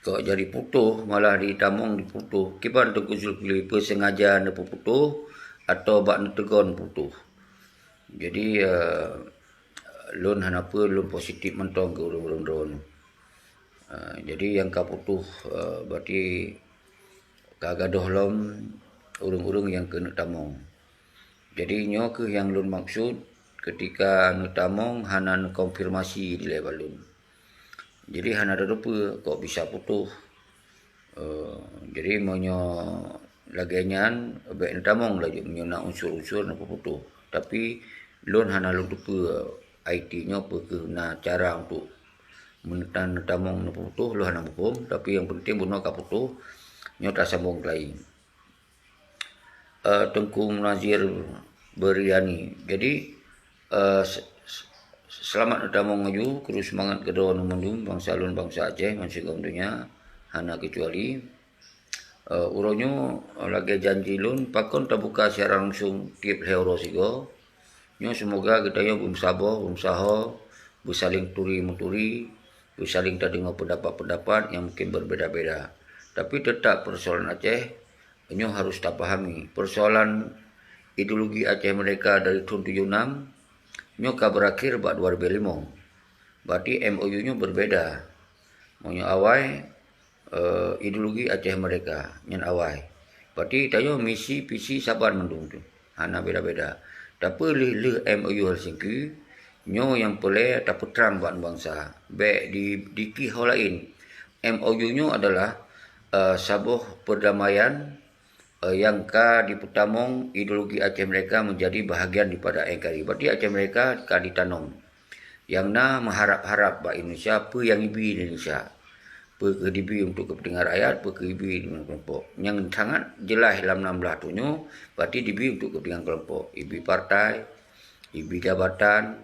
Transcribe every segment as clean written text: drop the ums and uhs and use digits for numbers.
Kok jadi putuh, malah di tamong diputuh. Kipan tu kusul pilih sengaja na putuh atau bak na tegon putuh. Jadi lun hanapa lun positif mentong ke urung-urung drone. Jadi yang ka putuh berarti kagadoh lom urung-urung yang kena tamong. Jadi nyo ke yang lun maksud ketika nu tamong hanan konfirmasi di level lun. Jadi hana ada rupa kok bisa putuh. Jadi monyo lagenyan baik nu tamong lagi monyo nak unsur-unsur nak putuh. Tapi lun hana lun rupa IT nyo na cara untuk menetan tamong nu putuh lu hana hukum, tapi yang penting buno ka putuh nyo tak sambung lain. Tengku Nazir Beriani. Jadi selamat datang maju, terus semangat kedua nomandum bangsa lun bangsa Aceh masih dunia hana kecuali uronyo lagi janji lun pakon terbuka secara langsung tiap hero sigo. Nyo semoga kita yo bumsaho bersaling turi muturi, bersaling terdengar pendapat-pendapat yang mungkin berbeda-beda. Tapi tetap persoalan Aceh nyo harus tak pahami persoalan ideologi Aceh mereka dari tahun 76 nyo ka berakhir bak 2005. Berarti MOU-nya berbeda. Monyo awai ideologi Aceh mereka nyen awai. Berarti tayo misi visi saban mendung tu. Hana beda-beda. Tapi lih MOU Helsinki nyo yang boleh tak putrang bak bangsa. Be di kihau lain. MOU-nya adalah sabuh perdamaian yang ka diputamong ideologi Aceh mereka menjadi bahagian daripada NKRI. Berarti Aceh mereka ka ditanong. Yang na mengharap-harap bak Indonesia apa yang ibi di Indonesia. Apa kedibi untuk kepentingan rakyat, apa kedibi dengan kelompok. Yang sangat jelas dalam 16 tu nyo, berarti dibi untuk kepentingan kelompok. Ibi partai, ibi jabatan,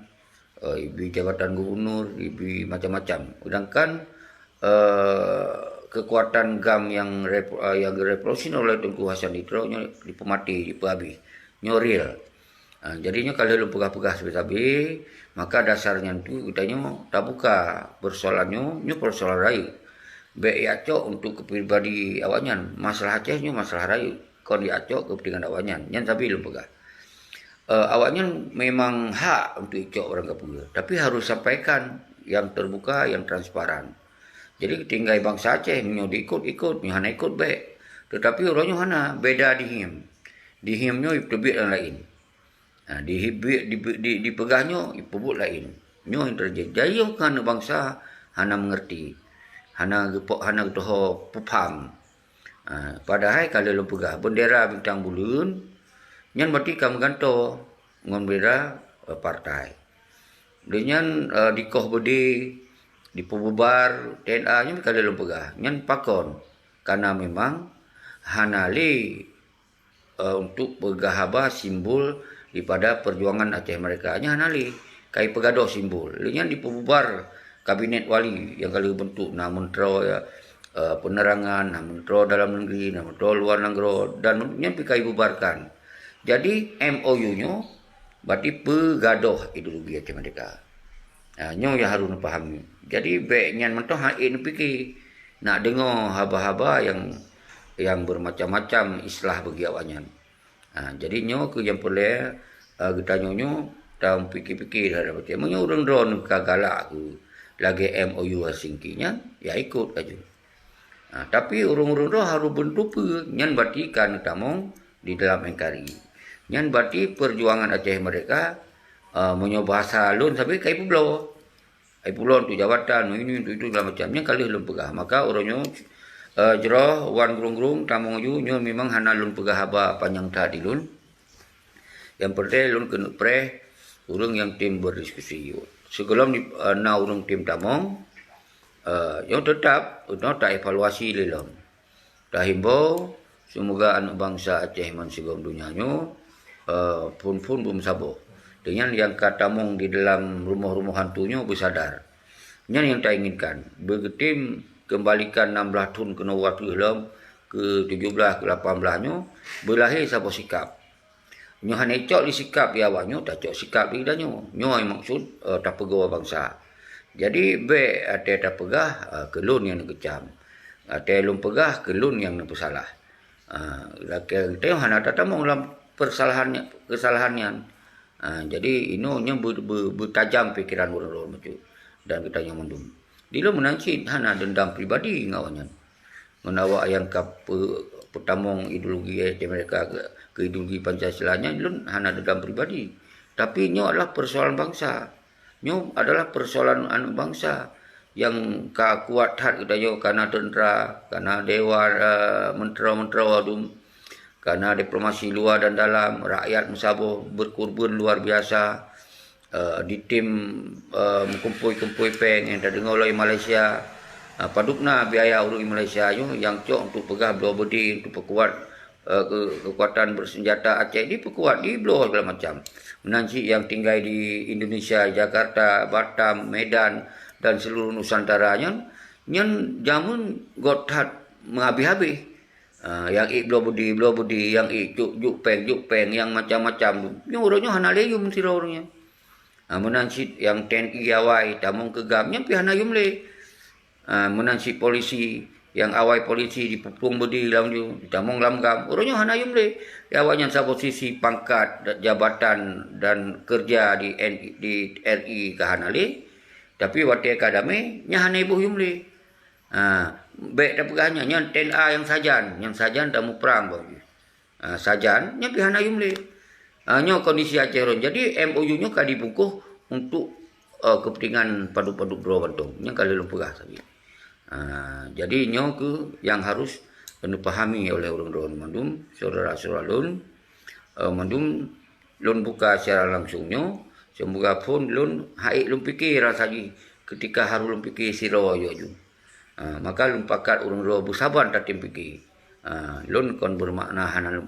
ibi jabatan gubernur, ibi macam-macam. Sedangkan kekuatan GAM yang revolusi oleh Tengku Hasan Ditro nyo dipemati, dipehabis. Nyo real. Jadinya kalau lu pegah-pegah habis-habis, maka dasarnya itu kita nyo tak buka persoalannya, nyo persoalan rayu. Baik acok untuk kepribadi awaknya, masalah Aceh nyo masalah rayu. Kau diacok kepentingan awaknya, yang tapi lu pegah. Awaknya memang hak untuk icok orang kapula, tapi harus sampaikan yang terbuka, yang transparan. Jadi tinggal bangsa Aceh nyo diikut-ikut, nyo hana ikut baik. Tetapi orangnya hana beda di him. Di himnyo terbit yang lain. Dipegahnya ipebut lain. Nyo yang terjadi. Jadi yang kan bangsa hana mengerti. Hana toho paham. Padahal kalau lu pegah bendera bintang bulan, nyan berarti kamu ganto ngon bendera partai. Dengan dikoh bedi di pebubar TNA nya kalau lu pegah nyan pakon karena memang hanali untuk pegah haba simbol daripada perjuangan Aceh mereka nya hanali kai pegadoh simbol nyan di pebubar kabinet wali yang kalau bentuk nah mentro ya penerangan, nah mentro dalam negeri, nah mentro luar negeri dan nyan pikai bubarkan. Jadi MOU-nya berarti pegadoh ideologi Aceh mereka. Nyo yang harus pahami. Jadi baiknya mentah hain fikir nak dengar haba-haba yang bermacam-macam istilah bagi awaknya. Jadi nyo ke yang boleh kita nyo tak fikir-fikir dah macam menyo urang drone kagalak ku lagi MOU Helsinki-nya ya ikut aja. Tapi urang-urang tu harus bentuk nyan berarti kan tamong di dalam NKRI. Nyan berarti perjuangan Aceh mereka menyo bahasa lun sampai kai pulau. Ai pulau untuk jabatan ini untuk itu dalam macamnya kali lun pegah. Maka orangnya jerah wan grung-grung tamong ju nyo memang hana lun pegah haba panjang tadi lun. Yang penting lun kena preh urang yang tim berdiskusi. Sebelum na urang tim tamong yang tetap tak evaluasi lelom. Tak himbau semoga anak bangsa Aceh man segom dunianyo pun belum sabar. Dengan yang katamong di dalam rumah-rumah hantunya bersadar. Ini yang tak inginkan. Begitu kembalikan 16 tahun kena waktu dalam ke 17 ke 18 nyo berlahir sabo sikap. Nyo hanya cok li sikap ya awaknya tak cok sikap li dah nyo. Nyo yang maksud tak pegawai bangsa. Jadi be ada tak pegah kelun yang kecam. Lun pegah ke lun yang bersalah. Laki tengok hana tatamong dalam kesalahannya. Jadi inonya bertajam pikiran orang-orang macam dan kita yang mendum. Dia menanci hana dendam pribadi ngawannya. Menawak yang pertamong ideologi mereka ke ideologi Pancasilanya lun hana dendam pribadi. Tapi nyo adalah persoalan bangsa. Nyo adalah persoalan anak bangsa yang kuat hat kita yo karena tentera, karena dewan mentera-mentera wadum, karena diplomasi luar dan dalam, rakyat Sabah berkorban luar biasa di tim kumpul-kumpul peng yang terdengar oleh Malaysia. Padukna biaya urus Malaysia yo yang cok untuk pegah belah bodi untuk perkuat kekuatan bersenjata Aceh ini perkuat di belah segala macam. Menanci yang tinggal di Indonesia, Jakarta, Batam, Medan dan seluruh Nusantaranya nyen jamun gotat menghabis-habis. Yang belah budi, yang juk peng, yang macam-macam. Yang orangnya hana leyum sira orangnya. Menansi yang TNI awai, tamong kegamnya pi hana yum le. Menansi polisi, yang awai polisi di pupung budi dalam ju, tamong lamgam. Orangnya hana yum le. Awaknya sa posisi pangkat, jabatan dan kerja di RI ke hana le. Tapi waktu akademi nya hana ibu yum le. Baik dah pegahnya nya TNA yang sajan dah mu perang bagi. Sajan nya pi hana yum le. Nya kondisi Aceh ron. Jadi MOU nya kali bukuh untuk kepentingan padu-padu bro bantung. Nya kali lu pegah sabi. Jadi nya ke yang harus dipahami oleh orang-orang mandum, saudara-saudara lun mandum lun buka secara langsungnya. Semoga pun lun haik lun fikir rasagi ketika harus lun fikir siro yo ju. Maka lun pakat urang ro busaban tatim fikir. Lun kon bermakna hana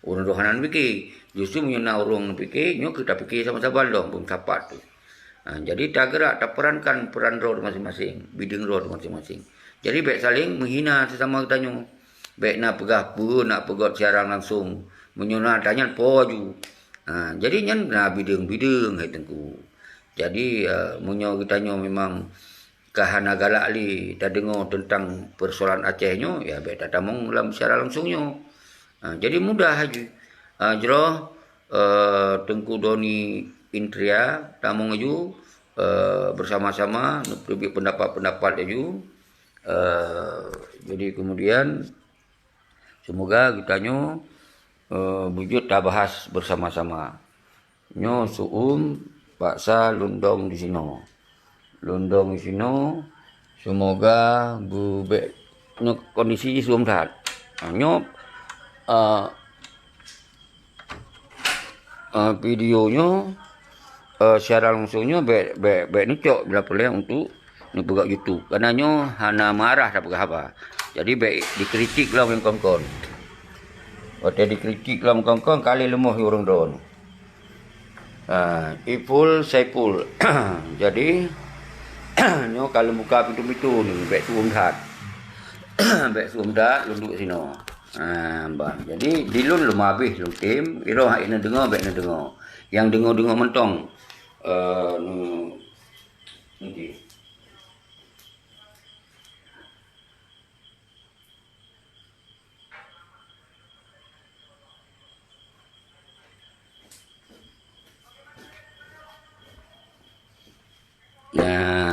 urang ro hanan fikir. Justru menyena urang fikir nyo kita fikir sama-sama dong bung sapat tu. Jadi tak gerak tak perankan peran ro masing-masing, bidang ro masing-masing. Jadi baik saling menghina sesama kita nyo. Baik nak pegah pun nak pegot secara langsung menyona tanya po ju. Jadi nyan bidang-bidang hai tengku. Jadi munyo kita nyo memang kahana galak li dah dengar tentang persoalan Aceh nyo ya baik tak tamong dalam secara langsungnya. Jadi mudah aja. Jero Tengku Doni Intria tamong aju bersama-sama lebih pendapat-pendapat aju. Jadi kemudian semoga kita nyo wujud tak bahas bersama-sama. Nyo paksa lundong di sini. Lundong di sini. Semoga nyo kondisi suam sehat. Nyo videonya secara langsungnya baik nucok bila boleh untuk ni buka YouTube. Karena nyo hana marah tak apa. Jadi baik dikritik lah yang kongkon. Waktu dikritik lah kongkon kali lemah orang don. Ipul Saipul. Jadi nyo kalau buka pintu-pintu ni baik suam dah. Baik suam dah duduk sini. Jadi dilun lumah habis lu tim, iro hak ina dengar baik ina dengar. Yang dengar-dengar mentong nanti.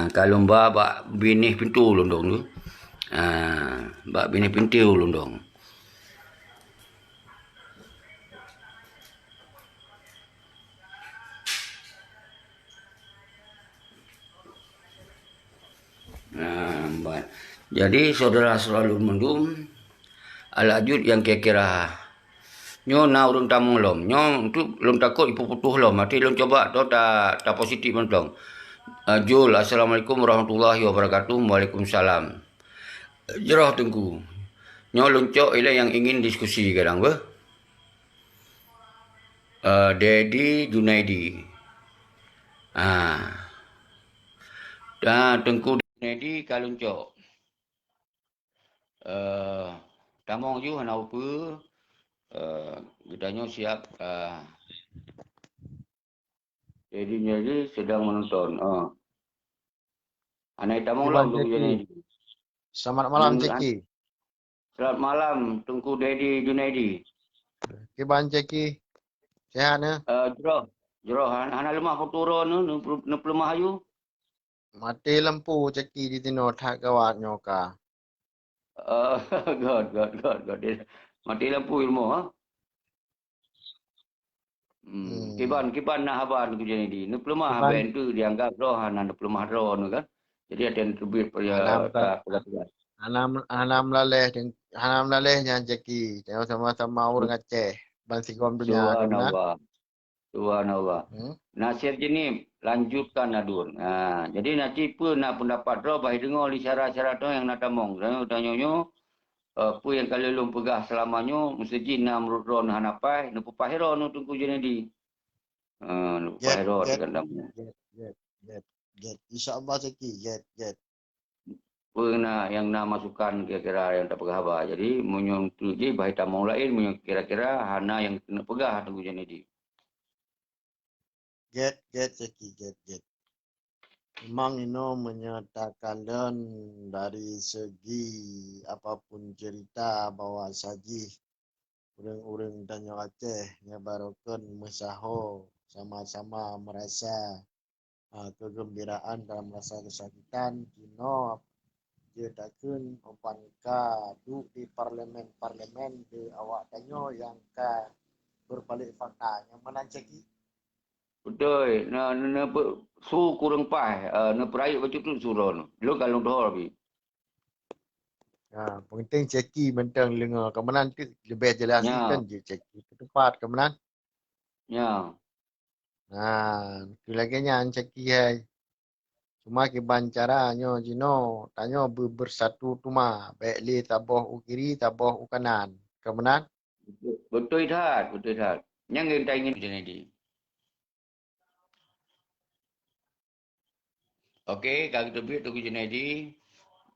Kalau mbak binih pintu lundong tu. Mbak binih pintu lundong. Jadi saudara-saudara mendum alajud yang kira-kira nyo na urun tamong lom nyo tu lom takut ipu putuh lom mati lom coba tu tak positif mentong. Jul, assalamualaikum warahmatullahi wabarakatuh. Waalaikumsalam. Jerah tengku. Nyo luncok ila yang ingin diskusi kadang be. Dedi Junaidi. Dan tengku Junaidi kaluncok. Tamong ju hana apa. Kita siap. Jadi sedang menonton. Anai tamong long tu jadi. Selamat malam, Ceki. Selamat malam, Tengku Dedi Junaidi. Kiban, Ceki. Sehat, ya? Jero, anak lemah kau turun nu pelemah ayu. Mati lampu, Ceki, di tino tak kawat nyoka. God. Mati lampu ilmu, ha? Kiban nak haban tu Junaidi. Nu pelemah Kiban, ben tu dianggap roh anak nu pelemah roh nu kan. Jadi ada yang terbit anam tak, pada anam laleh yang Ceki. Tengok sama-sama orang Aceh. Bansikom dunia, ke mana? Subhanallah. Hmm? Nasihat jenis lanjutkan adun. Jadi nanti pun nak pendapat roh baik dengar li syarat-syarat tu yang nak tamong. Tanya apa yang kalau lu pegah selamanya mesti jin nak menurut roh nak hanapai nak pahiro nu tunggu jenis di. Nak Get, pahiro get, dekat dalamnya. get. InsyaAllah, Ceki, get. Pernah yang nak masukkan kira-kira yang tak pegah apa. Jadi munyung tu je baik tamong lain munyung kira-kira hana yang kena pegah tunggu jenis di. Get, Ceki, get. Memang Ino menyatakan dari segi apapun cerita bahwa saji urang-urang Tanjung Aceh nyabarokeun mesaho sama-sama merasa kegembiraan dalam rasa kesakitan Kino jedakeun umpan du di parlemen di awak tanyo yang berbalik fakta yang menancaki. Betul. Su kurang pai. Na perayuk macam tu suruh. Lu kalau dah lebih. Penting ceki bentang lenga kemenan tu lebih jelas Ya. kan je ceki tepat kemenan. Ya. Tu lagi nya ceki hai. Cuma kiban caranya jino tanyo bersatu tuma baik li taboh u kiri taboh u kanan. Kemenan? Betul dah. Yang kita ingin macam ni. Okey, kalau kita biar Tengku Junaidi,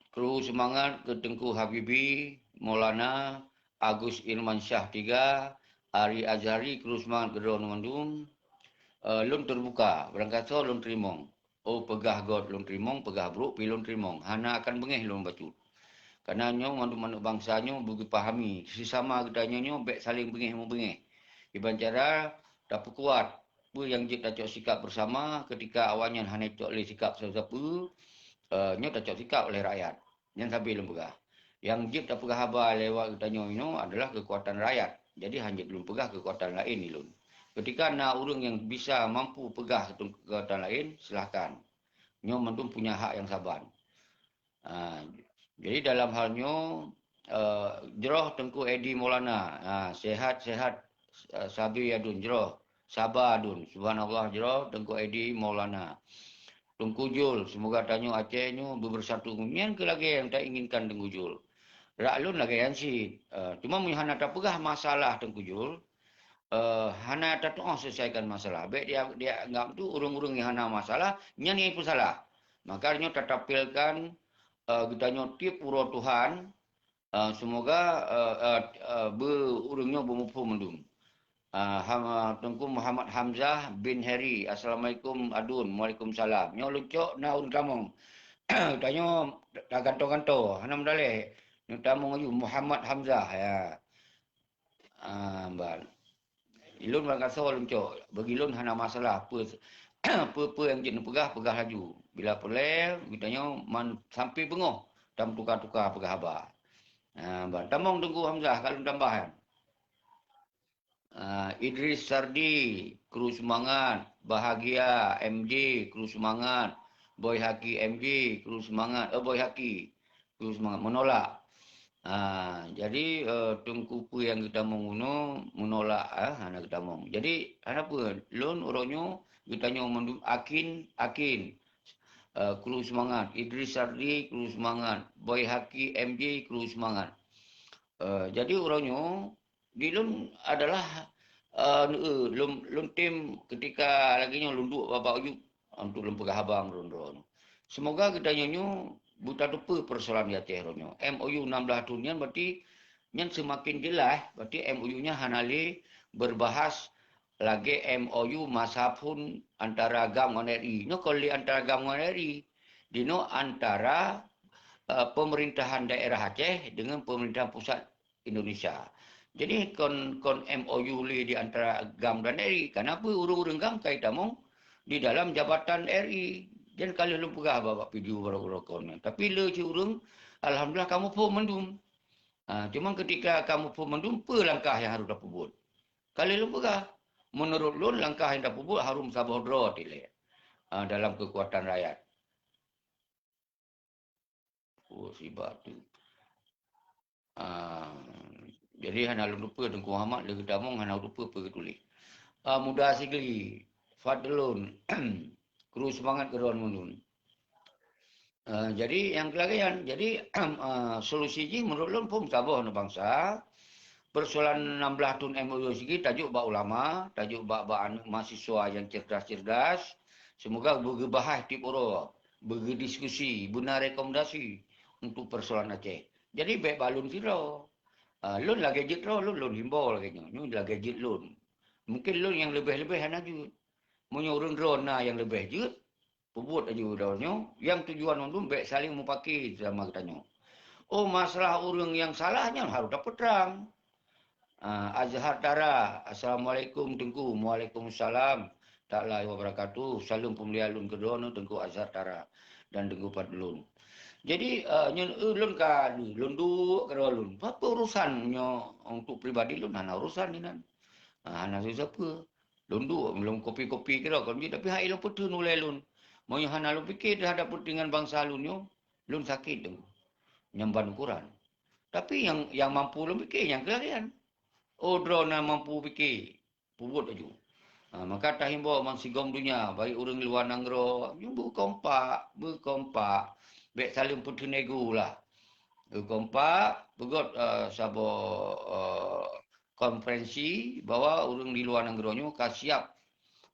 kru semangat ke Tengku Habibi, Maulana, Agus Irman Shah 3, Ari Azhari, kru semangat ke Drone Mandum, lun terbuka, berangkasa lun terimong. Oh, pegah God lun terimong, pegah buruk, pi lun terimong. Hana akan bengih lun bacut. Kerana mandu-mandu bangsanya bagi pahami. Sesama ketanya baik saling bengih-bengih. Iban cara tak kuat. Apa yang jik tak sikap bersama ketika awalnya hanya cok oleh sikap siapa-siapa, tak cok sikap oleh rakyat. Yang sampai lembegah. Yang jik tak pegah habar lewat ketanya ini adalah kekuatan rakyat. Jadi hanya belum pegah kekuatan lain ni lun. Ketika nak orang yang bisa mampu pegah kekuatan lain, silakan. Nyo mantu punya hak yang saban. Jadi dalam halnya jeroh Tengku Edi Maulana, sehat-sehat sabi adun jeroh, sabar adun, subhanallah jeroh Tengku Edi Maulana. Tengku Jul, semoga tanya Aceh nyu bersatu. Yang ke lagi yang tak inginkan Tengku Jul. Raklun lagi yang si. Cuma hana tak pegah masalah Tengku Jul. Hana tak selesaikan masalah. Baik dia anggap tu urung-urung yang hana masalah, nyanyi pun salah. Makanya tetapilkan kita nyotip pura Tuhan, semoga berurungnya bermupu mendung. Tengku Muhammad Hamzah bin Harry. Assalamualaikum adun. Waalaikumsalam. Nyo lucok na un kamong. Tanya dah ganto-ganto. Hanam daleh. Nyo tamong ayu Muhammad Hamzah ya. Mbak. Ilun bangkasa lucok. Bagi ilun hana masalah apa apa yang jenis pegah laju. Bila pelai, kitanya sampai bengoh. Tam tukar-tukar pegah habar. Tamong tunggu Hamzah kalau tambahan. Idris Sardi, kru semangat. Bahagia MJ, kru semangat. Boy Haki MJ, kru semangat. Boy Haki, kru semangat. Menolak. Jadi tungku pu yang kita menguno menolak anak kita mau. Jadi apa? Lon orangnya kita nyo akin kru semangat. Idris Sardi kru semangat. Boy Haki MJ kru semangat. Jadi orangnya di lon adalah lon tim ketika lagi nyo lunduk bapak ujuk untuk lempegah habang ron. Semoga kita nyo buta lupa persoalan di Aceh ronyo. MOU 16 tahun berarti yang semakin jelas berarti MOU-nya hanali berbahas lagi MOU masa pun antara agam dengan RI. No kalau antara agam dengan RI, dino antara pemerintahan daerah Aceh dengan pemerintahan pusat Indonesia. Jadi kon MOU di antara GAM dan RI. Kenapa urung-urung GAM kait tamong di dalam jabatan RI? Dan kalau lu pegah bawa video berokon. Tapi le ci urung, alhamdulillah kamu pun mendum. Cuma ketika kamu pun mendum, apa langkah yang harus dapat buat? Kalau lu pegah, menurut lu langkah yang dapat buat harum sabodro tile dalam kekuatan rakyat. Oh, si batu. Ah, jadi hana lupa Tengku Muhammad lagi tamong hana lupa apa tulis. Muda sigli fadlun kru semangat keruan munun. Jadi yang kelagian, jadi solusi ji menurut lun pun saboh na bangsa. Persoalan 16 tun MOU segi tajuk bak ulama, tajuk bak mahasiswa yang cerdas-cerdas. Semoga bergebahas tip oro, berdiskusi, benar rekomendasi untuk persoalan Aceh. Jadi baik balun siro. Lun lah gadget lun himbau lagi nyo. Ni lah gadget lun. Mungkin lun yang lebih-lebih hana jut. Menyorong drone nah yang lebih jut. Pebut aja udahnya. Yang tujuan untuk baik saling mempaki sama katanya. Oh masalah orang yang salahnya harus dapat terang. Azhar Tara, Assalamualaikum Tengku, Waalaikumsalam. Taklah wabarakatuh. Salam pemulia lun kedua nu Tengku Azhar Tara dan Tengku Padlun. Jadi nyen lun ka lun du kedua lun. Apa urusannya untuk pribadi lun hana urusan ni nan. Hana siapa. Lun du belum kopi-kopi kira kan tapi hai lun putu nulai lun. Mau hana lun fikir terhadap pentingan bangsa lun yo. Lun sakit tu. Nyamban ukuran. Tapi yang mampu lun fikir yang kelarian. Oh, drone yang mampu fikir. Pubut aja. Maka tak himbau mang sigom dunia. Baik orang luar nanggro. Berkompak. Baik saling putih nego lah. Berkompak. Begot sabo konferensi. Bahawa orang di luar nanggronyo siap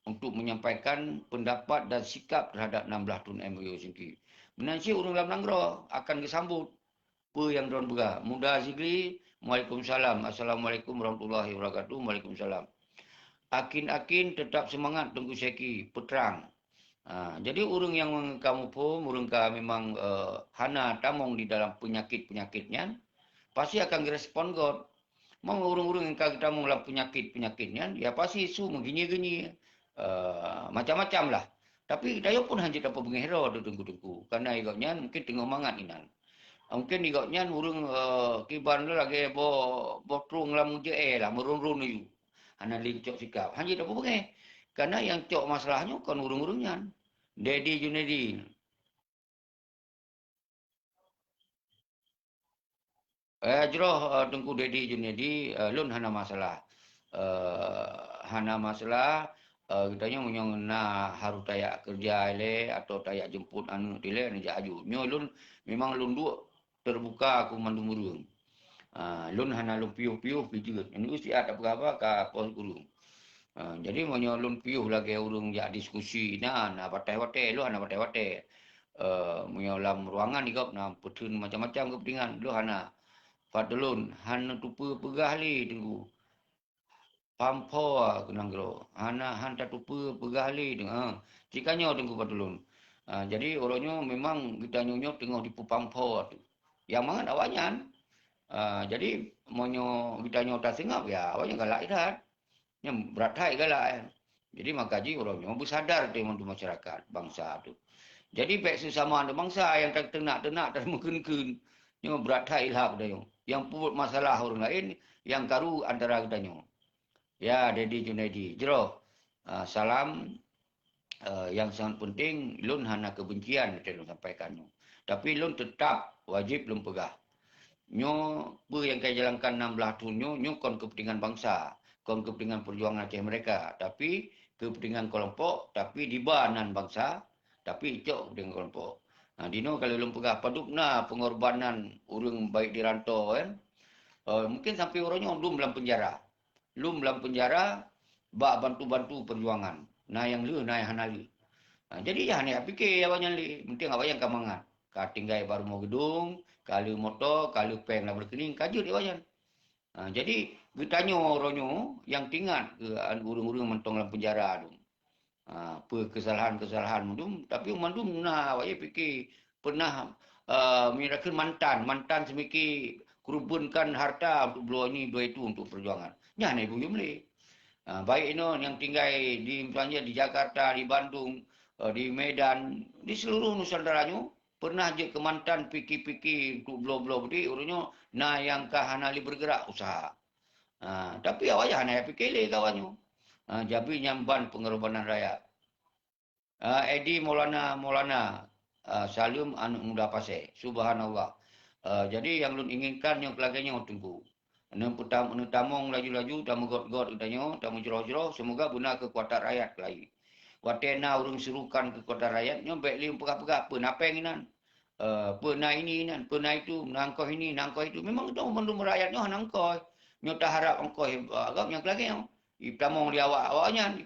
untuk menyampaikan pendapat dan sikap terhadap 16 tun MOU sini. Menansi orang dalam nanggro akan disambut. Apa yang drone berah. Muda Zikri. Waalaikumsalam. Assalamualaikum warahmatullahi wabarakatuh. Waalaikumsalam. Akin-akin tetap semangat tunggu seki peterang. Jadi orang yang kamu pun, orang ka memang hana tamong di dalam penyakit-penyakitnya, pasti akan respon God. Mau orang-orang yang kagak tamong dalam penyakit-penyakitnya, ya pasti isu menggini-gini. Macam-macam lah. Tapi saya pun hanya dapat menghero tunggu-tunggu. Karena igaknya mungkin tengah mangat ini. Mungkin igaknya urung kiban lu lagi bo trung lam je lah merun-run you. Ana lincok sikap. Hanya dak apa karena yang cok masalahnya kan urung-urungnya. Dedi Junedi. Jroh tengku Dedi Junedi lun hana masalah. Hana masalah katanya menyong na harus tayak kerja ile atau tayak jemput anu dile ni aju. Nyo lun memang lun dua terbuka aku mandu murung. Lun hana lun piuh-piuh juga. Ini usia ada berapa ka pos guru. Jadi monyo lun piuh lagi urung ya diskusi na batai-batai lu hana batai-batai. Monyo lam ruangan igap na putun macam-macam kepentingan lu hana fadlun hana tupu pegah li tunggu. Pampo kenang gro. Hana hanta tupu pegah li tengah. Cikanya tunggu fadlun. Jadi orangnya memang kita nyonyok tengah di pampo tu. Yang mana awaknya jadi monyo kita nyota singap ya awaknya galak idat yang berat hai galak jadi makaji orangnya bersadar tu masyarakat bangsa tu jadi baik sesama ada bangsa yang tak tenak-tenak dan mungkin yang berat hai lah yang pun masalah orang lain yang karu antara kita ya Dedi Junaidi jero salam yang sangat penting lun hana kebencian kita sampaikan tapi lun tetap wajib lun pegah nyo apa yang kaya jalankan 16 tahun nyo kon kepentingan bangsa kon kepentingan perjuangan Aceh mereka tapi kepentingan kelompok tapi di banan bangsa tapi icok kepentingan kelompok dino kalau belum pegah padupna pengorbanan orang baik di rantau kan mungkin sampai orangnya belum dalam penjara bak bantu-bantu perjuangan nah yang lu nah yang hana jadi ya ni fikir awaknya li penting awak yang kamangat tinggal baru mau gedung, kalau motor, kalau peng lah berkening, kajut dia wajan. Jadi, bertanya orangnya yang tinggal ke urung-urung mentong dalam penjara tu. Apa kesalahan-kesalahan tu, tapi mandum nah, awak fikir pernah menyerahkan mantan semiki kurubunkan harta untuk dua ini dua itu untuk perjuangan. Nyana ibu Jumli. Baik ini yang tinggal di misalnya di Jakarta, di Bandung, di Medan, di seluruh Nusantaranya pernah je ke mantan piki-piki untuk blo-blo di urunyo na yang kahanali bergerak usaha. Tapi awak jangan ya fikir kawannya. Jabi nyamban pengorbanan rakyat. Edi Maulana Salim anu muda pase. Subhanallah. Jadi yang lun inginkan yang kelaganya tunggu. Anu tamong laju-laju, tamu god-god udanyo, tamu jero-jero, semoga guna kekuatan rakyat lagi. Watena urung serukan kekuatan rakyat, nyo baik lim pegak-pegak, penapeng inan. Pernah ini inan, pernah itu, nangkoh ini, nangkoh itu. Memang itu mendum rakyatnya nangkoh. Nyo tak harap angkoh agak yang kelaganya. Tamong dia awak-awaknya,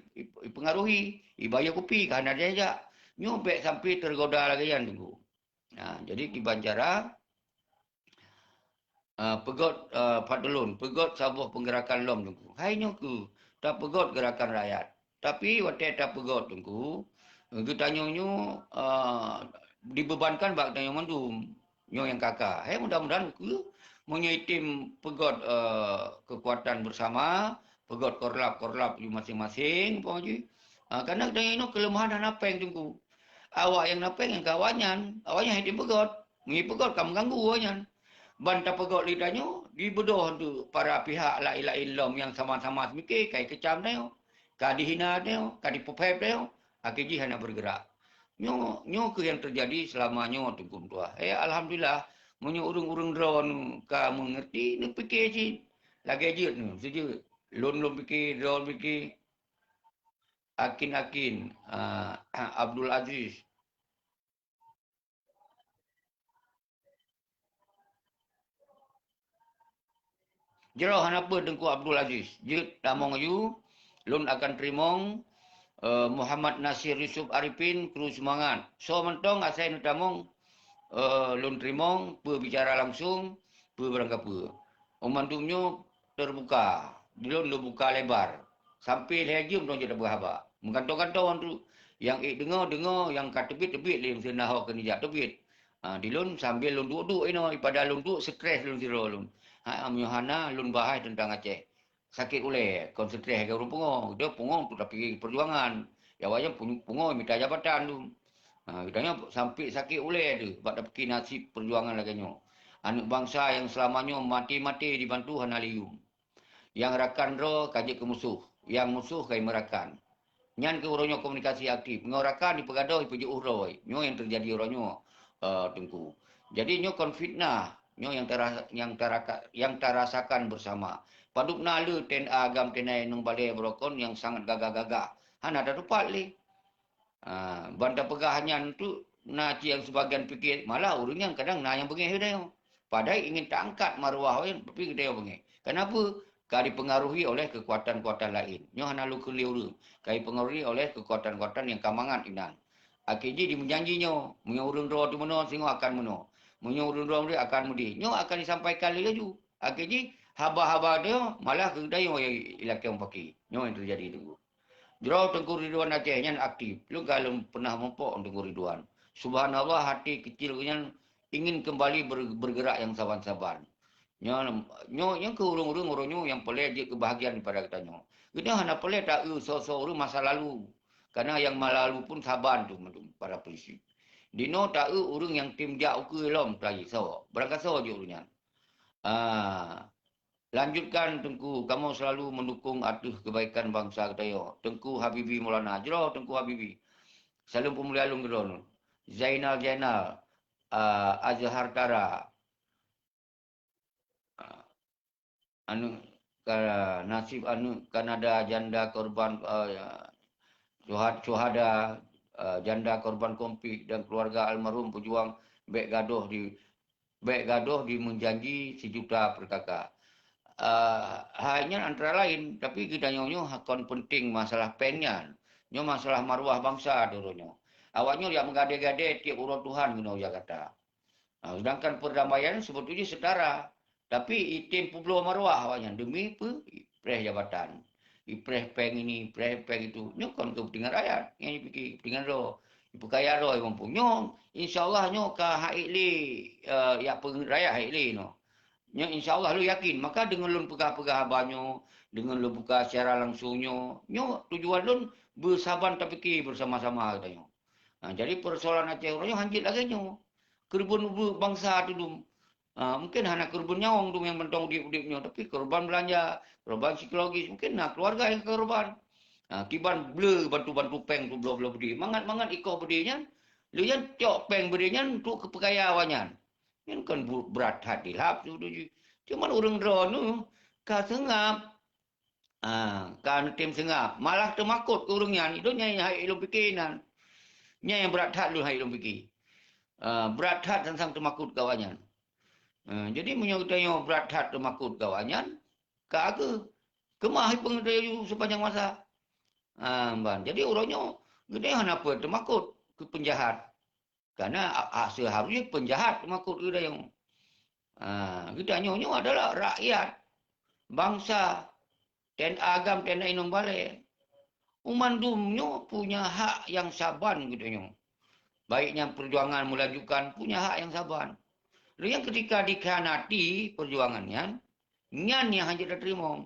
pengaruhi, bayar kopi, kerana dia aja. Nyo baik sampai tergoda lagi yang tunggu. Jadi di Banjara, pegot Padulun, pegot sebuah penggerakan lom tunggu. Hai nyoku, tak pegot gerakan rakyat. Tapi waktu tak pegot tunggu, kita nyo dibebankan bak tanya mandum, nyo yang kakak. Hai mudah-mudahan ku menyitim pegot kekuatan bersama, pegot korlap di masing-masing, pokoknya. Karena kita nyo kelemahan dan apa yang tunggu. Awak yang napeng yang kawanyan, awaknya hidup pegot, ngi pegot kamu ganggu awaknya. Bantah pegot lidahnya, dibedoh tu para pihak la ilaha illallah yang sama-sama semikir, kai kecam dia, kai dihina dia, kai dipepep dia, akhirnya hanya bergerak. Nyo ke yang terjadi selamanya tunggu tua. Alhamdulillah, menyo urung-urung drone ka mengerti, ni fikir si lagi je tu, saja. Lon fikir, drone fikir, akin, Abdul Aziz. Jero hanapa Tengku Abdul Aziz. Je tamong you, lun akan terimong Muhammad Nasir Yusuf Arifin kru semangat. So mentong asai tamong lun terimong berbicara langsung berangkap. Omantumnya terbuka. Dilun lu buka lebar. Sampai lejum dong jadi berhaba. Mengkantong-kantong tu yang dengar yang kat tebit lim senah ke nijak tebit. Dilun sambil lun duduk ini pada lun duduk stres lun siro lun. Yohana lun bahai tentang Aceh. Sakit oleh, konsentrasi ke orang pungong. Dia pungong tu tapi perjuangan. Ya wajah pungong minta jabatan tu. Kitanya sampai sakit oleh tu. Sebab dah fikir nasib perjuangan lagi nyo. Anak bangsa yang selamanya mati-mati dibantu hana lium. Yang rakan ro kajik ke musuh. Yang musuh kai merakan. Nyan ke orangnya komunikasi aktif. Ngorakan di pegadoi pergi uroi. Nyo yang terjadi orangnya tengku. Jadi nyo konfitnah. Nyo yang terasakan bersama. Paduk nalu ten agam tenai nung balai berokon yang sangat gagah-gagah. Han ada tepat li. Bantah pegahannya tu naci yang sebagian fikir malah orang yang kadang na yang bengih dia. Padahal ingin tak angkat maruah yang tapi dia bengih. Kenapa? Kali dipengaruhi oleh kekuatan-kekuatan lain. Nyo hana lu keliru. Kali dipengaruhi oleh kekuatan-kekuatan yang kamangan inang. Akhirnya di menjanjinya, menyurung roh tu mana, sehingga akan mana. Menyurung roh dia akan mudi. Nyo akan disampaikan lagi. Akhirnya haba-haba dia malah ke dia yang ilakai pakai. Nyo yang terjadi tu. Jauh Tengku Ridwan Aceh yang aktif. Lu kalau pernah mempok Tengku Ridwan. Subhanallah hati kecilnya ingin kembali bergerak yang saban-saban. Nyo yang ke urung-urung orangnya yang pelai je kebahagiaan pada katanya. Kita hanya pelai tak so urung masa lalu. Karena yang masa lalu pun saban tu para polisi. Dino tak urung yang tim jak uke lom tadi so. Berangkat so je urungnya. Lanjutkan Tengku, kamu selalu mendukung atuh kebaikan bangsa kita. Tengku Habibi Maulana. Jero Tengku Habibi. Salam pemulia alung gedon. Zainal, Azhar Tara. Anu nasib anu Kanada janda korban syuhada janda korban konflik dan keluarga almarhum pejuang baik gadoh di menjanji 1 juta per kakak. Hanya antara lain, tapi kita nyonya hakon penting masalah penyan. Nyo masalah maruah bangsa dulunya. Awaknya yang menggade-gade tiap urut Tuhan guna ya kata. Sedangkan perdamaian sebetulnya setara. Tapi itim publo maruah awaknya demi preh jabatan. Ipreh peng ini, preh peng itu. Nyo kan kepentingan rakyat. Yang dipikir kepentingan roh. Pekaya roy mampu. Nyo insyaallah nyo ka haili ya pengraya haili no. Nyo insyaallah lu yakin maka dengan lun pegah-pegah abanyo, dengan lu buka secara langsungnya, nyo tujuan lun bersaban tapi bersama-sama katanya. Jadi persoalan Aceh orangnya hanjit lagi nyo. Kerbun bangsa tu dum. Mungkin hanya korban nyawang tu yang mentong udip-udipnya. Tapi korban belanja, korban psikologis. Mungkin keluarga yang korban. Kiban blur bantu-bantu peng tu belah-belah berdiri. Mangat-mangat ikoh berdirinya. Lian tiok peng berdirinya untuk kepekayawannya. Ini kan berat hati lah. Cuma orang drone tu. Kau sengap. Kan tim sengap. Malah termakut ke orangnya. Itu yang hai ilmu fikiran. Yang berat hati lu hai ilmu fikir. Berat hati tentang termakut kawannya. Jadi menyertai berat hati termakut kawannya. Kagak. Kemah pengedayu sepanjang masa. Jadi orangnya gede apa termakut ke penjahat. Karena seharusnya penjahat termakut ke yang kita nyonya adalah rakyat, bangsa, dan agam dan inong balik. Umandumnya punya hak yang saban gitu nyo. Baiknya perjuangan melanjutkan punya hak yang saban. Lalu yang ketika dikhianati perjuangannya, nyan yang hanya terima.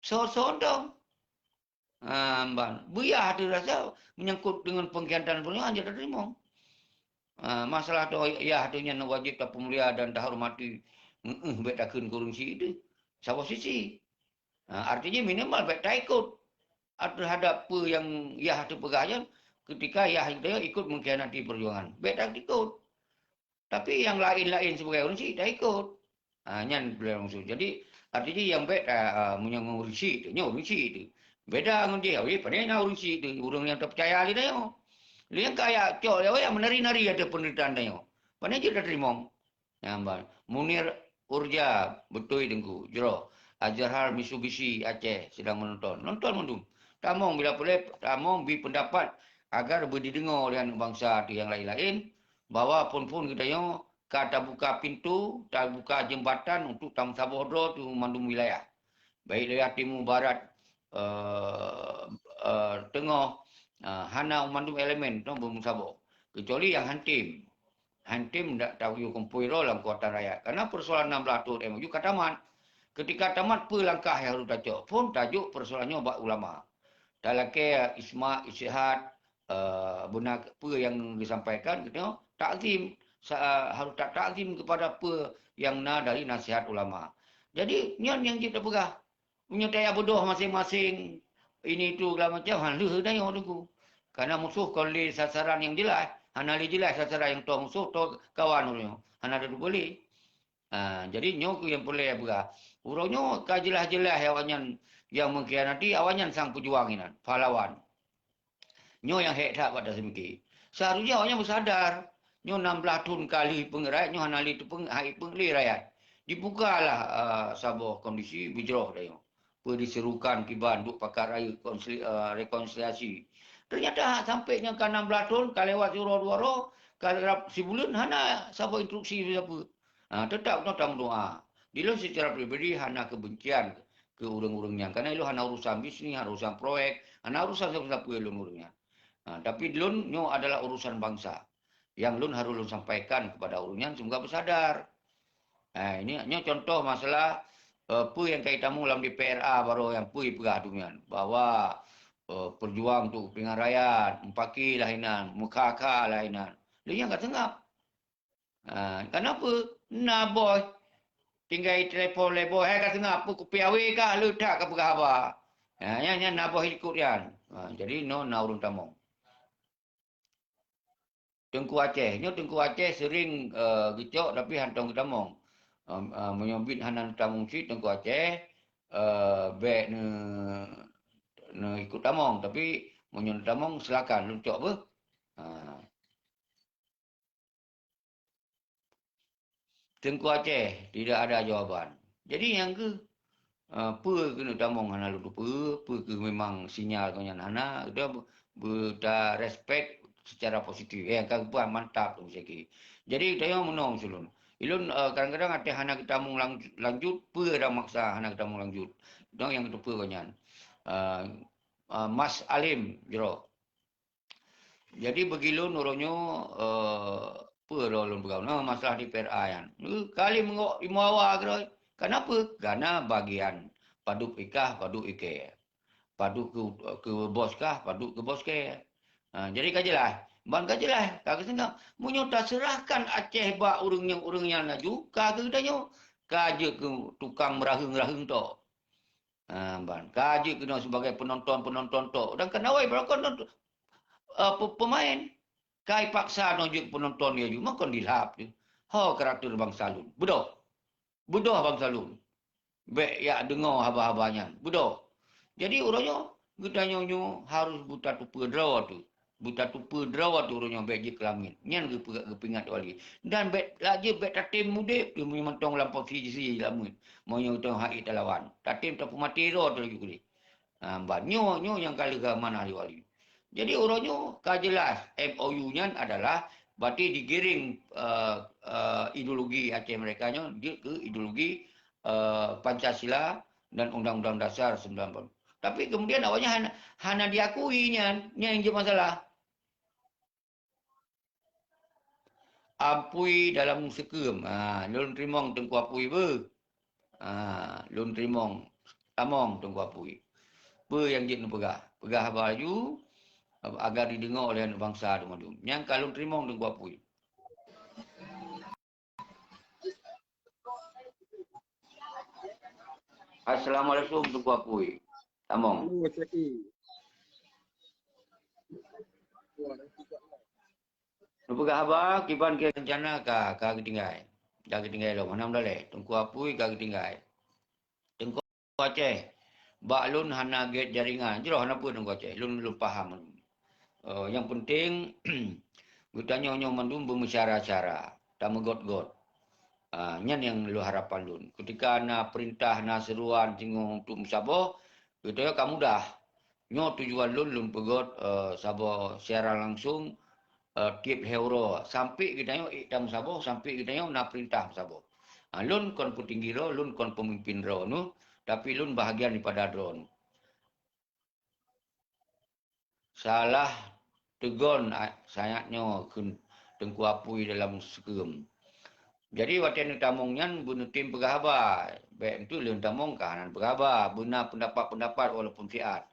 So dong. Buyah tu rasa menyangkut dengan pengkhianatan perjuangan hanya terima. Masalah tu ya tu yang wajib tak pemulia dan tak hormati baik takun kurungsi itu. Sawa sisi. Artinya minimal baik tak ikut terhadap apa yang ya tu pegajan ketika ya itu ikut mengkhianati perjuangan. Baik tak ikut. Tapi yang lain-lain sebagai urunsi tak ikut. Nyan beliau langsung. Jadi artinya yang baik menyanggung urunsi itu, urunsi itu. Beda dengan dia. Padahal yang urunsi itu orang yang terpercaya ali dah. Dia kaya cok dia yang menari-nari ada penderitaan dah. Padahal dia dah terima. Yang Munir Urja betul dengku. Jero. Azhar Mitsubishi Aceh sedang menonton. Nonton mendung. Tamong bila boleh tamong bi pendapat agar berdidengar oleh bangsa yang lain-lain bahwa pun kita yo kata buka pintu, tak buka jembatan untuk Tam Sabodro tu mandum wilayah. Baik dari timur barat, tengah, hana mandum elemen tu bermusabok. Kecuali yang hantim. Hantim tak tahu you kompuiro dalam kuatan rakyat. Karena persoalan 16 tu MOU katamat. Ketika tamat pe langkah yang harus tajuk pun tajuk persoalannya buat ulama. Dalam ke Isma Isyihad benar apa yang disampaikan kita takzim harus tak takzim kepada apa yang dari nasihat ulama. Jadi nyon yang kita pegah menyertai bodoh masing-masing ini itu segala macam halu dah yang tu. Karena musuh kalau sasaran yang jelas, hanali jelas sasaran yang tu musuh tu kawan orang. Hana ada boleh. Jadi nyok yang boleh pegah. Urangnya jelas-jelas yang mengkhianati awanyan sang pejuang ini, pahlawan. Nyo yang hek tak pada semiki. Seharusnya awaknya bersadar. Nyo 16 tahun kali pengerat, nyo hanali tu hai pengli rakyat. Dibukalah sabuh kondisi bijroh dah yo. Diserukan kiban duk pakar raya rekonsiliasi. Ternyata sampai nya ke 16 tahun kalewat suro-duro kalap sebulan hana sabuh instruksi siapa. Tetap no tam doa. Dilo secara pribadi hana kebencian ke urang-urangnya. Karena itu hana urusan bisnis, hana urusan proyek, hana urusan siapa-siapa urang-urangnya. Tapi lun nyo adalah urusan bangsa. Yang lun harus lun sampaikan kepada urunyan semoga bersadar. Ini nyo contoh masalah apa yang kaitamu dalam DPRA baru yang pui pegah dumian bahwa perjuang tu dengan rakyat, empaki lahinan, mukaka lahinan. Dia yang kat tengah. Kenapa? Nah boy, tinggal telefon lebo, kat tengah apa piawe kah letak ke pegah apa. Yang nak boy ikut yan. Jadi no na urun tamong. Tengku Aceh. Nyo Tengku Aceh sering gecok tapi hantong ke tamong. Menyobit hanan tamong si Tengku Aceh baik ne ikut tamong tapi menyon tamong silakan lucok apa. Tengku Aceh tidak ada jawapan. Jadi yang ke apa kena tamong hana lu apa ke memang sinyal kau hana dia berda respect secara positif. Kan puan mantap tu sikit. Jadi tayong menong sulun. Ilun kadang-kadang ada hana kita mung lanjut, pe dah maksa hana kita mung lanjut. Dong yang itu pe kanyan. Mas Alim jero. Jadi begilun uronyo perolon berau nah masalah di PRA yan. Kali mengok imawa gerai. Kenapa? Karena bagian paduk ikah, paduk ike. Paduk ke bos kah, paduk ke bos ke. Jadi kajelah. Ban kajelah. Kagak senang. Munyo tak serahkan Aceh ba urang yang laju. Kagak danyo. Kaje ke tukang merahung-rahung to. Ban. Kaje kena sebagai penonton-penonton to. Dan kenapa berlaku pemain kai paksa nunjuk penonton dia juga makan dilap tu. Ha karakter Bang Salun. Budoh Bang Salun. Be ya dengar haba-habanya. Budoh. Jadi orangnya kita nyonyo harus buta tu pedraw tu. Buta tu pedraw tu orangnya be je kelamin. Nyan ke kepingat wali. Dan be lagi be tatim mudik tu memang tong lampau siji lamun. Mau nyong tong hak lawan. Tatim tak mati ro tu lagi kuli. Banyo yang kali ke mana wali. Jadi orangnya jelas MOU-nya adalah berarti digiring ideologi Aceh mereka dia ke ideologi Pancasila dan Undang-Undang Dasar 1945. Tapi kemudian awalnya hanya diakuinya, yang jadi masalah. Apui dalam sekem, lun trimong tengku apui ber. Lun trimong tamong tengku apui. Ber yang jadi pegah baju, agar didengar oleh anak bangsa Dumadum. Yang kalau terima dengan guapui. Assalamualaikum tu guapui. Tamong. Nu pegah apa? Kiban ke rencana ka ketinggai. Dah ketinggai lo. Mana mendale? Tungku apui ka ketinggai. Tengku Aceh. Bak lun hana get jaringan. Jeroh hana pun tengku Aceh. Lun faham. Yang penting gutanya nyo mandum bermusyawarah. Tak megot-got. Nyan yang lu harapan lun. Ketika na perintah na seruan tinggung untuk musabah, kita kamu dah. Nyo tujuan lun pegot sabah secara langsung tip hero sampai kita nyo ikta musabah sampai kita nyo na perintah musabah. Lun kon petinggi ro, lun kon pemimpin ro nu, tapi lun bahagian daripada drone. Salah tegon sayatnya tengku apui dalam sekem. Jadi waktu tamongnya bunuh tim pegahaba. Baik itu lun tamong kanan pegahaba. Buna pendapat-pendapat walaupun fiat.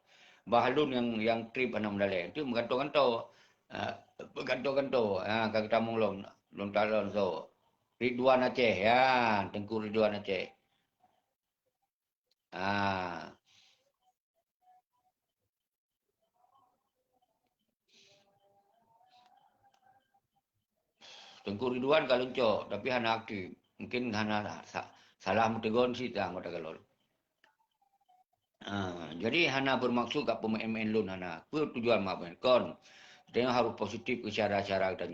Bahalun yang trip anak mendalai. Itu bergantung-gantung. Bergantung-gantung. Kaki tamong lun talon so. Ridwan Aceh. Ya, Tengku Ridwan Aceh. Tengku Ridwan kalau cok. Tapi hana aktif. Mungkin hana salah mutegon sih. Tak kata kalau. Jadi hana bermaksud kat pemain-pemain lun hana. Apa tujuan maafkan kon. Kita harus positif ke cara-cara kita.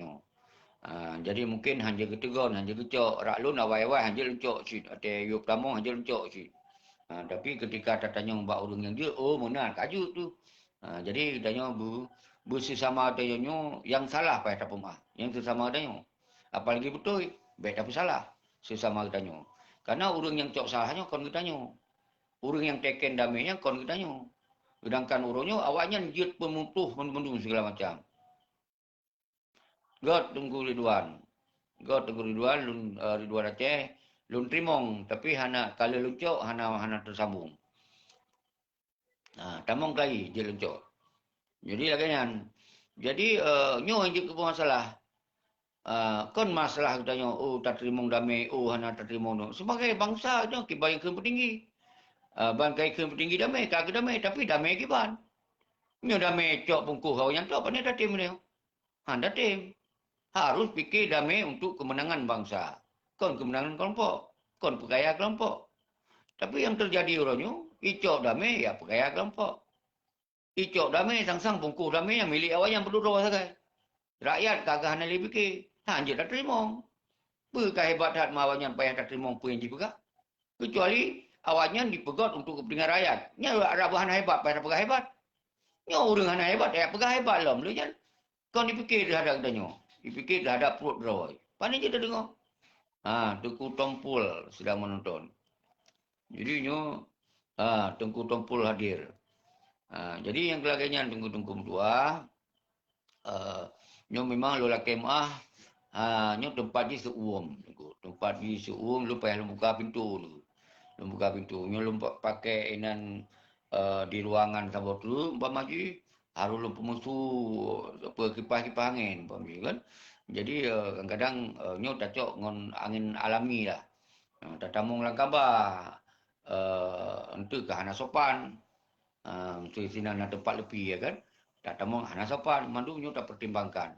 Jadi mungkin hanya ketegon, hanya kecok. Rak lun awal-awal hanya lencok si. Ada yuk tamong hanya lencok si. Tapi ketika tanya mbak urung yang dia, oh mana kaju tu. Jadi tanya bersama tanya yang salah payah tak pemah. Yang sesama tanya. Apalagi betul, baik tapi salah. Sesama tanya. Karena urung yang cok salahnya kon tanya. Urang yang teken damainya kon kitanya. Sedangkan urangnya awaknya jut pemutuh mendung segala macam. God tunggu Ridwan. God tunggu Ridwan lun Ridwan Aceh lun trimong tapi hana kalau luncok hana tersambung. Tamong kali je luncok. Jadi lagian. Jadi nyo yang juga masalah. Kon masalah kitanya oh tak trimong damai oh hana tertrimong. Sebagai bangsa nyo kibai yang tinggi. Ban kai ke tinggi damai, kagak damai, tapi damai kiban. Nyo damai cok bungkuh kau yang tu apa ni datim ni? Datim. Harus fikir damai untuk kemenangan bangsa. Kon kemenangan kelompok. Kon pegaya kelompok. Tapi yang terjadi orangnya, icok damai ya pegaya kelompok. Icok damai sang-sang bungkuh damai yang milik awak yang perlu doa sagai. Rakyat kagak hanya lebih fikir. Hanya tak terima. Berkah hebat hat mawanya payah tak terima pun yang juga. Kecuali awaknya dipegot untuk kepentingan rakyat. Nya ada bahan hebat, pada pegah hebat. Nya orang hana hebat, pegah hebat lah. Mula kan, kau dipikir terhadap katanya. Dipikir terhadap perut berawai. Pandai je dengar. Tengku Tompul sedang menonton. Jadi nyo, Tengku Tompul hadir. Jadi yang kelaganya tengku-tengku dua, nyo memang lo laki maah nyo tempat di seuom, tempat di seuom lu payah lu buka pintu lu buka pintu nyo lu pakai inan di ruangan sama tu umpama ji harus lu pemusuh apa kipas angin umpama ji kan. Jadi kadang-kadang nyo tak cok ngon angin alami lah. Tak tamung lang kabar. Untuk ke hana sopan. So sini nak tempat lebih ya kan. Tak tamung hana sopan. Mandu nyo tak pertimbangkan.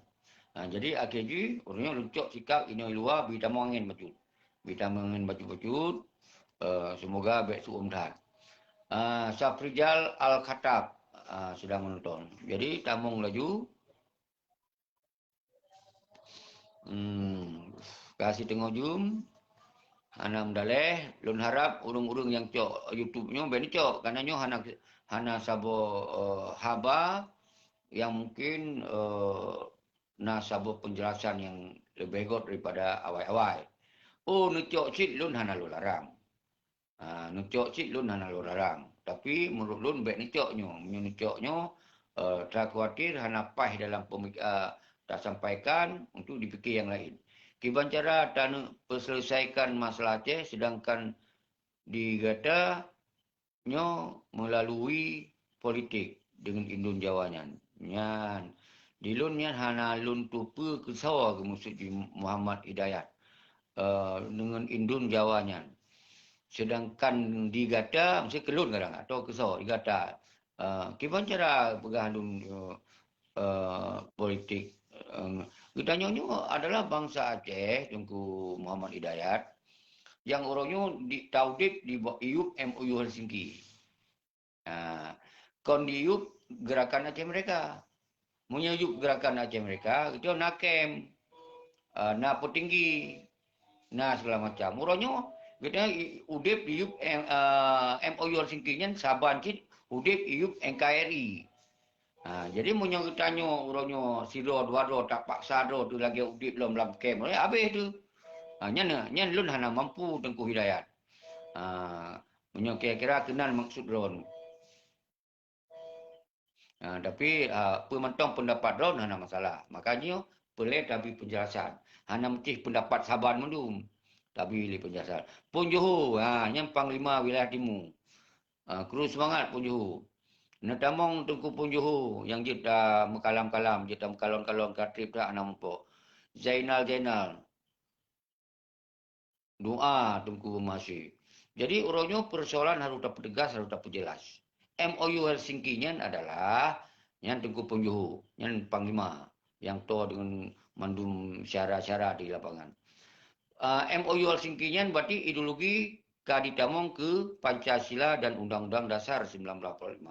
Jadi akhirnya orangnya luncok sikap ini luar bi tamung angin baju. Bi tamung angin baju-baju. Semoga baik suum dah. Syafrijal Al-Khatab sedang menonton. Jadi tamung laju. Kasih tengok jum. Hana mendaleh, lun harap urung-urung yang cok YouTube-nya beni cok karena nyo hana sabo haba yang mungkin na sabo penjelasan yang lebih got daripada awal-awal. Oh, nucok cik lun hana lu larang. Nucok cik lun hana lu larang. Tapi menurut lun baik nucoknyo. Nucoknyo tak khawatir hana pah dalam tak sampaikan untuk dipikir yang lain. Kiban cara tak perselesaikan masalah Aceh sedangkan digata nyo melalui politik dengan Indun Jawanya. Nyan dilun nyan hana lun tupu ke sawa ke Musuh Muhammad Hidayat dengan Indun Jawanya. Sedangkan digata mesti kelun kadang atau ke sawa digata. Kiban cara pegah lun politik. Kita nyonya adalah bangsa Aceh, Tunku Muhammad Hidayat, yang orangnya taudip di IUP MOU Helsinki. Kon di IUP gerakan Aceh mereka. Punya IUP gerakan Aceh mereka, itu nakem, na petinggi, na segala macam. Orangnya, kita UDIP di IUP MOU Helsinki, saban cit, UDIP IUP NKRI. Jadi munyo tanya orangnya siro dua tak paksa do tu lagi udip belum dalam kem. Habis tu. Nyan lun hana mampu Tengku Hidayat. Munyo kira-kira kenal maksud lun. Tapi pementong pendapat lun hana masalah. Makanya boleh tapi penjelasan. Hana mesti pendapat Saban mendum. Tapi li penjelasan. Pun Johor, nyan Panglima Wilayah Timur. Kru semangat Pun Johor. Natamong Tengku Pun Johor yang kita mekalam-kalam, kita mekalon-kalon katrip tak anak mumpuk. Zainal. Doa Tengku masih. Jadi orangnya persoalan harus dapat tegas, harus dapat jelas. MOU Helsinki adalah yang Tengku Pun Johor, yang Panglima, yang to dengan mandum syara-syara di lapangan. MOU Helsinki berarti ideologi kaditamong ke Pancasila dan Undang-Undang Dasar 1945.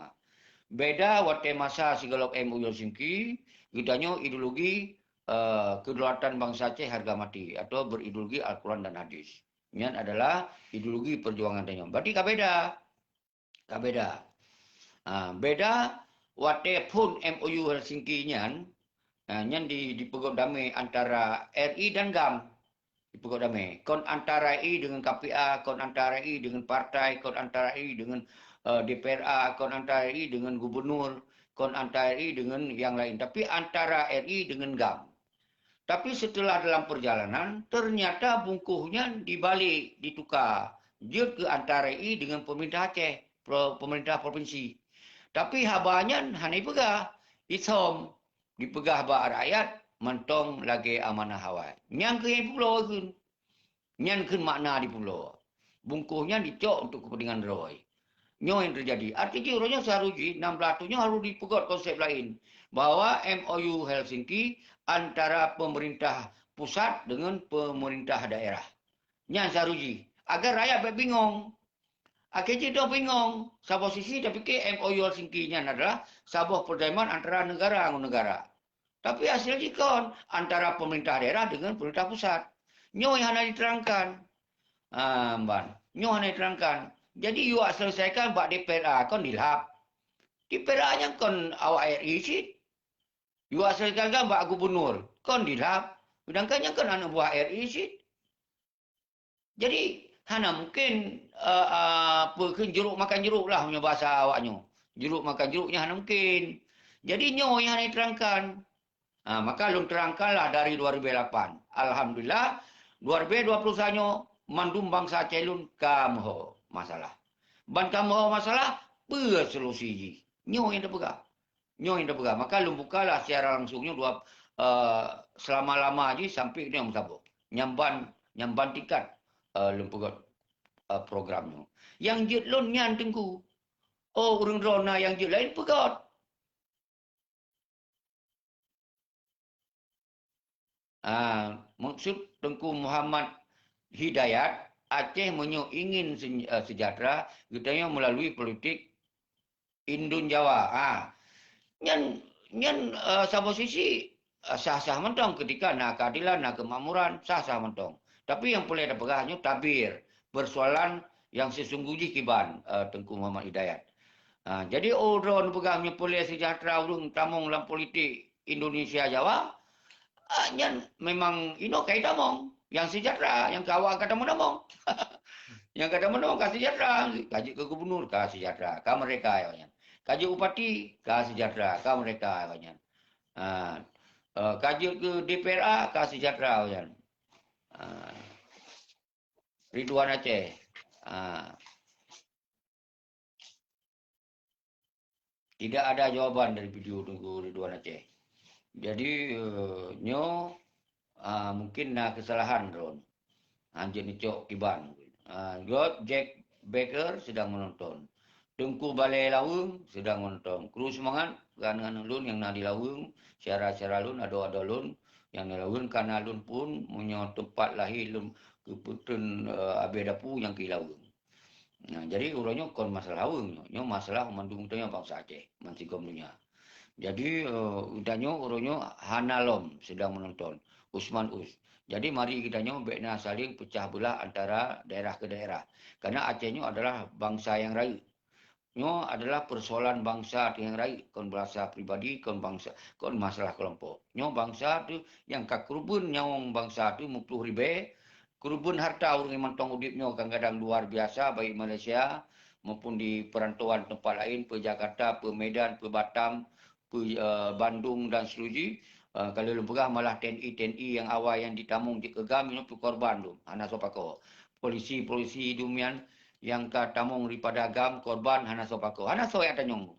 Beda waktu masa Sigalop MOU Helsinki, kitanya ideologi kedaulatan bangsa Aceh harga mati atau berideologi Al-Quran dan Hadis. Ini adalah ideologi perjuangan tanya. Berarti kabeda. Beda waktu pun MOU Helsinki nyan dipegok damai antara RI dan GAM. Dipegok damai. Kon antara RI dengan KPA, kon antara RI dengan partai, kon antara RI dengan DPRA, kon antara RI dengan gubernur, kon antara RI dengan yang lain. Tapi antara RI dengan GAM. Tapi setelah dalam perjalanan, ternyata bungkuhnya dibalik, ditukar. Dia ke antara RI dengan pemerintah Aceh, pemerintah provinsi. Tapi habanya hanya dipegah. Isom, dipegah haba rakyat, mentong lagi amanah Hawaii. Yang ke pulau ke. Yang ke makna di pulau. Bungkuhnya dicok untuk kepentingan Roy. Nyo yang terjadi. Artinya orangnya seharusnya 16-nya harus dipegot konsep lain. Bahawa MOU Helsinki antara pemerintah pusat dengan pemerintah daerah. Yang seharusnya. Agar rakyat bingung. Akhirnya dia bingung. Sabah sisi dia fikir MOU Helsinki adalah sebuah perjanjian antara negara dengan negara. Tapi hasilnya kan antara pemerintah daerah dengan pemerintah pusat. Nyo yang hanya diterangkan. Nyo hanya diterangkan. Jadi you selesaikan buat DPRA kon dilap. DPRA-nya kon awak RI sit. You selesaikan buat gubernur kon dilap. Sedangkan kan anak buah RI sit. Jadi hana mungkin jeruk makan jeruk lah punya bahasa awaknya. Jeruk makan jeruknya hana mungkin. Jadi nyo yang hanya diterangkan. Maka lun terangkanlah dari 2008. Alhamdulillah 2020 sanyo mandum bangsa celun kamho masalah. Ban kamho masalah solusi ji. Nyo yang terpegah. Nyo yang terpegah. Maka lun bukalah secara langsungnya selama-lama ji sampai dia musabuk. Nyamban tiket lun pegot programnya. Yang jut lun nyan tengku. Oh, urang drona yang jut lain pegot. Maksud Tengku Muhammad Hidayat, Aceh ingin sejahtera, katanya melalui politik Indun Jawa. Nyan sama sisi sah-sah mentong ketika nak keadilan, nak kemakmuran, sah-sah mentong. Tapi yang boleh ada pegahnya tabir, persoalan yang sesungguhnya kiban Tengku Muhammad Hidayat. Jadi orang pegahnya boleh sejahtera urung tamong dalam politik Indonesia Jawa, yang memang kait damong yang sejahtera yang kawal kata menamong yang kata menamong kasih sejahtera kaji ke gubernur kasih sejahtera ka mereka ya kaji upati kasih sejahtera ka mereka ya kaji ke DPRA kasih sejahtera ya Ridwan Aceh tidak ada jawaban dari video tunggu Ridwan Aceh. Jadi mungkin kesalahan Ron. Anjir ni cok kiban. Jack Baker sedang menonton. Tengku Balai Lawung sedang menonton. Kru semangat kan lun yang nak di Lawung, syara-syara lun ada lun yang di Lawung karena lun pun punya tempat lahir lun keputun abedapu yang ke Lawung. Jadi urangnya kon masalah Lawung, nyo masalah mandung tanya bangsa Aceh, mansigom dunia. Jadi urangnya Hanalom sedang menonton. Usman Us. Jadi mari kita bekna saling pecah belah antara daerah ke daerah. Karena Aceh adalah bangsa yang raya. Nyo adalah persoalan bangsa yang raya. Kon bahasa pribadi, kon bangsa, kon masalah kelompok. Nyo bangsa tu yang kakurubun nyawang bangsa tu 50 ribu. Kurubun harta orang yang mantong udipnya kadang-kadang luar biasa baik Malaysia maupun di perantauan tempat lain, pe Jakarta, pe Medan, pe Batam, pe Bandung dan seluruh. Kalau lembaga malah TNI yang awal yang ditamung di kegam itu korban tu. Hana sopako. Polisi dumian yang katamung daripada agam korban hana sopako. Hana so ya tanyong.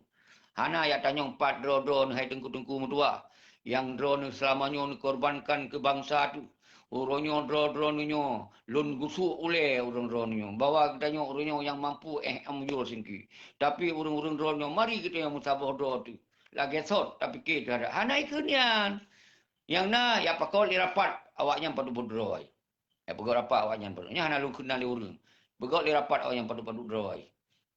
Hana ya tanyong 4 drone hai tengku-tengku mutua. Yang drone selamanya dikorbankan ke bangsa tu. Uronyo drone-nyo lun gusuk oleh urang-drone-nyo. Bawa katanya uronyo yang mampu amjur singki. Tapi urang-urang drone-nyo mari kita yang musabah drone tu. Lagi sot tapi kita ada. Hana ikunian. Yang na ya pakol rapat awaknya padu bodroi. Ya pegok rapat awaknya padu. Nya hana lu kenal urang. Pegok rapat awaknya padu droi.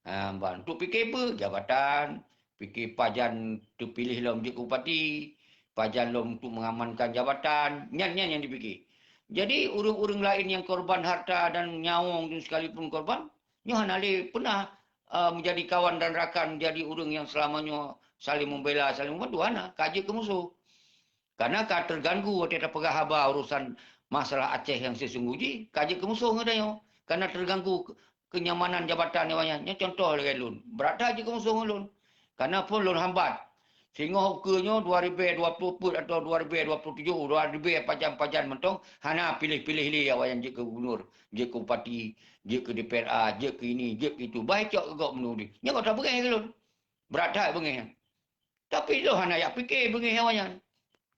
Bantu fikir apa? Jabatan, fikir pajan tu pilih lom jadi bupati, pajan lom tu mengamankan jabatan, nyan yang dipikir. Jadi urang-urang lain yang korban harta dan nyawang sekalipun korban, nya hana le pernah menjadi kawan dan rakan, jadi urang yang selamanya saling membela, saling membantu hana, kaji ke musuh. Karena terganggu ada pegah haba urusan masalah Aceh yang sesungguhnya, kaji ke musuh ngadanya. Karena terganggu kenyamanan jabatan yang banyak. Contoh lagi lun, berada je ke musuh lun. Karena pun lun hambat. Sehingga hukumnya 2020 atau 2027, 2000 pajan-pajan mentong, hana pilih-pilih li awak yang je ke gubernur, je ke bupati, je ke DPRA, je ke ini, je ke itu. Baik cok kegok menurut dia. Nya kau tak bengih ke lun. Berada bengih. Tapi lu hana ya fikir bengih awaknya.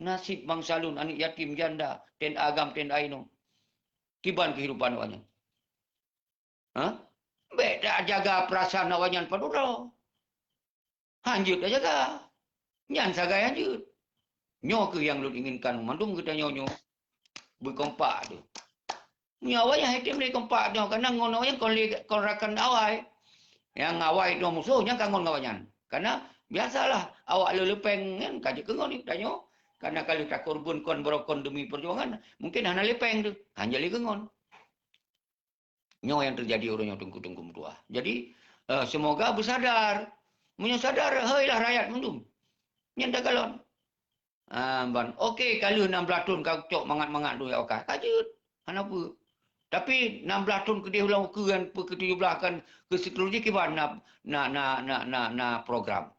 Nasib bangsa lun, anak yatim janda, ten agam, ten aino. Kiban kehidupan awaknya. Beda jaga perasaan awaknya padura. Hanjut dah jaga. Nyan sagai hanjut. Nyo ke yang lun inginkan. Mandum kita nyo berkompak tu. Awaknya hatim le kompak tu. Karena ngon awaknya kon rakan awai. Yang awai tu musuhnya kan ngon awaknya. Karena biasalah awak lepeng kan kaji ke ngon ni tanyo. Karena kalau tak korban kon berokon demi perjuangan, mungkin hana lepeng tu. Hanya le ke ngon. Nyo yang terjadi orangnya tunggu-tunggu tua. Jadi semoga bersadar. Sadar, hailah rakyat mendum. Nyanda galon. Okey kalau 16 tahun kau cok mangat-mangat tu ya okey. Kajut. Kenapa? Tapi 16 tahun ke dia ulang ke kan ke 17 kan ke seterusnya kiban na program.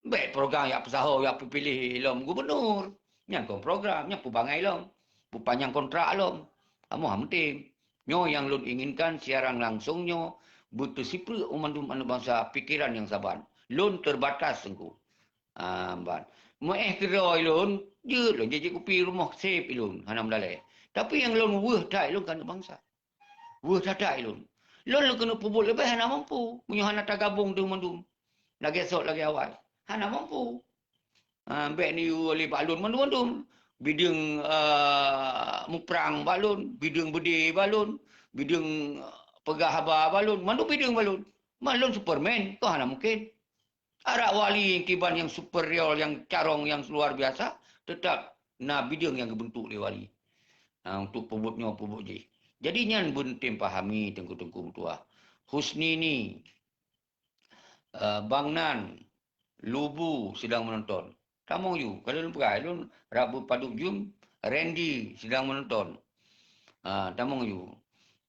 Baik program ya pesaho ya pilih lom gubernur. Nyan kon program, nyan pubangai lom. Pupanjang kontrak lom. Kamu hamtim. Nyo yang lun inginkan siaran langsungnya butuh sipri umandum anu bangsa pikiran yang saban. Lun terbatas sengku. Ban. Mo kira lun, je lun jadi kopi rumah sip lun hanam dalai. Tapi yang lun weh dai lun kan bangsa. Weh dai lun. Lun lu kena pubul lebih hana mampu. Punya hana tak gabung tu mandum. Lagi esok lagi awal. Hana mampu. Ambek ni oleh balun mandum-mandum. Bidung muprang balun, bidung bede balun, bidung pegah haba balun, mandum bidung balun. Malun Superman, kau hana mungkin. Arak wali yang kiban yang superior, yang carong, yang luar biasa, tetap na bidung yang bentuk dia wali. Untuk pubutnya pubut je. Jadi nyan bun tim pahami tengku-tengku tua. Husni ni, Bang Nan, Lubu sedang menonton. Kamu you, kalau lu perai, lu Rabu Paduk Jum, Randy sedang menonton. Tamong you.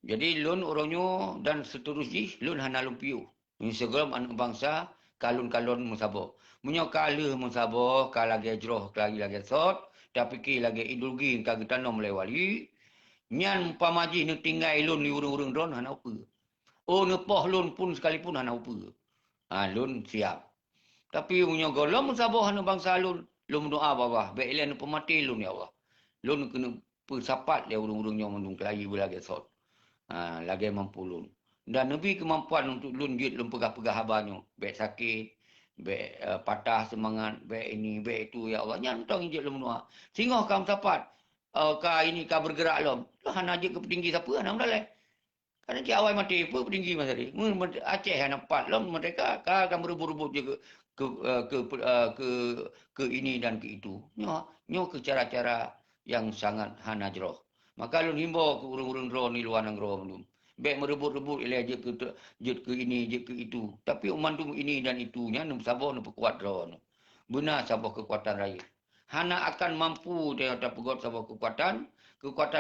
Jadi lun orangnya dan seterusnya lun hana lumpiu. Ini segala anak bangsa kalun-kalun musabah. Munyo kala musabah, kala lagi ajroh, lagi sot, tapi ki lagi ideologi kagi tanam melewali. Nyan pamaji ni tinggal lun ni urung-urung don hana apa. Oh nepoh lun pun sekalipun hana apa. Lun siap. Tapi punya golong musabah hana bangsa lun. Lun doa bawah. Baik ilan pemati lun ya Allah. Lun kena persapat dia urung-urungnya mendung kelayi lagi sot. Lagi mampu lun. Dan lebih kemampuan untuk lun jut lun pegah-pegah habanyo. Baik sakit, baik patah semangat, baik ini, baik itu ya Allah. Nyan tong jut lun doa. Sehingga kamu sapat. Ka ini ka bergerak lom. Lah hana je ke petinggi siapa hana mendalai. Karena cik awal mati apa petinggi masa ni. Aceh yang nampak lom mereka akan berebut-rebut je ke ini dan ke itu. Nyo ke cara-cara yang sangat hana jroh. Maka lun himbau ke urung-urung roh ni luar nang roh mendum. Baik merebut-rebut ialah je ke ini, je ke itu. Tapi umandum ini dan itunya nem sabar nem perkuat roh. Benar sabar kekuatan raya. Hana akan mampu dia ada pegot sabar kekuatan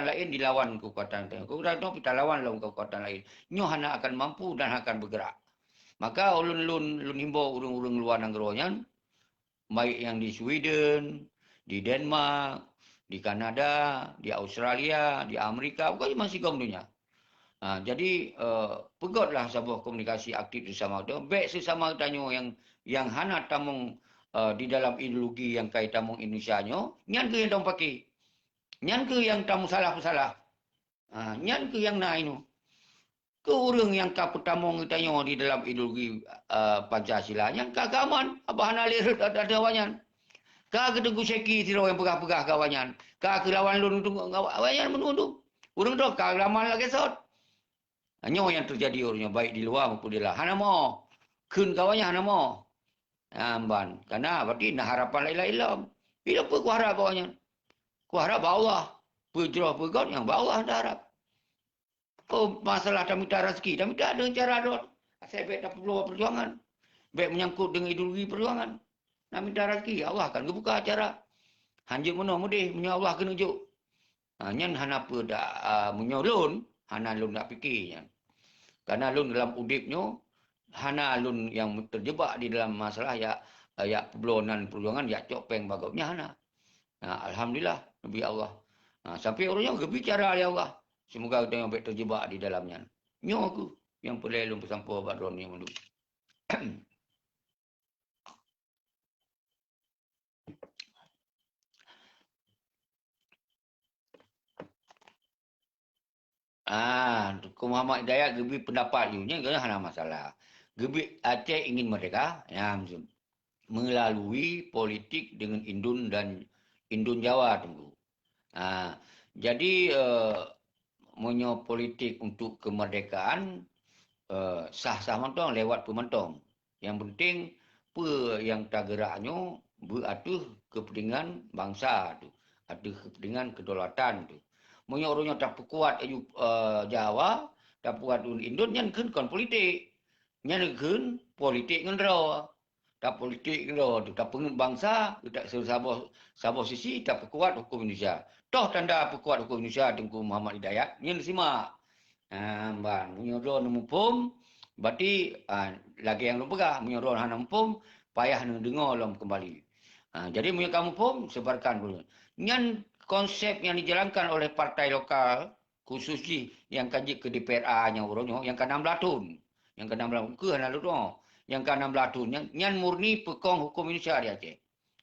lain dilawan kekuatan itu. Kekuatan itu kita lawan lawan kekuatan lain. Nyo hana akan mampu dan akan bergerak. Maka ulun himbau urung-urung luar negara baik yang di Sweden, di Denmark, di Kanada, di Australia, di Amerika, bukan masih kaum dunia. Jadi pegotlah sebuah komunikasi aktif bersama itu. Baik sesama tanyo yang hana tamung di dalam ideologi yang kait tamung Indonesia nyo, nyan ke yang tamu pakai. Nyan ke yang tamu salah-salah. Nyan ke yang na inu. Ke orang yang ka pertamong tanya di dalam ideologi Pancasila yang keagamaan abah nalir ada wanyan. Ka kedengku seki tiro yang pegah-pegah kawanyan. Ka kelawan lun untuk kawanyan menunduk. Urang tu keagamaan lagi sot. Hanya yang terjadi orangnya baik di luar maupun di dalam. Hana mo. Kun kawannya hana mo. Amban. Karena berarti nak harapan lain-lain. Bila apa ku harap kawannya? Ku harap Allah. Pejroh pegot yang bawah dah harap. Oh, masalah dah minta rezeki. Dah minta dengan cara dot. Saya baik dapat peluang perjuangan. Baik menyangkut dengan ideologi perjuangan. Nak minta rezeki. Allah akan buka acara. Hanjur mana mudih. Punya Allah kena juk. Nyan hana apa dah menyolun. Hana lun nak fikirnya. Karena lun dalam udipnya. Hana lun yang terjebak di dalam masalah ya perlawanan perjuangan. Ya copeng bagusnya hana. Alhamdulillah. Nabi Allah. Sampai orangnya berbicara oleh Allah. Semoga kita yang baik terjebak di dalamnya. Nyo aku yang pelelung bersampa badron yang mendu. Tuku Muhammad Hidayat gebi pendapat you nya hana masalah. Gebi Aceh ingin merdeka, ya melalui politik dengan Indun dan Indun Jawa tunggu. Jadi monyo politik untuk kemerdekaan sah-sah mentong lewat pementong. Yang penting apa yang tergeraknya beratuh kepentingan bangsa tu, atuh kepentingan kedaulatan tu. Monyo orangnya tak kuat Jawa, tak kuat Indon nyan kon politik. Nyan politik ngendro. Tak politik ngendro tu, tak pengen bangsa, tak sabah sisi tak kuat hukum Indonesia. Toh tanda perkuat hukum Indonesia Tengku Muhammad Hidayat, nyan simak. Ban menyodor mumpum berarti lagi yang lu pegah menyodor hana mumpum payah nu dengar lom kembali. Jadi punya kamu pun sebarkan dulu. Nyan konsep yang dijalankan oleh partai lokal, khususnya yang kaji ke DPRA-nya uronyo, yang ke 16 tahun. Yang ke 16 tahun, ke lalu dong. Yang ke 16 tahun, nyan murni pekong hukum Indonesia dia cek.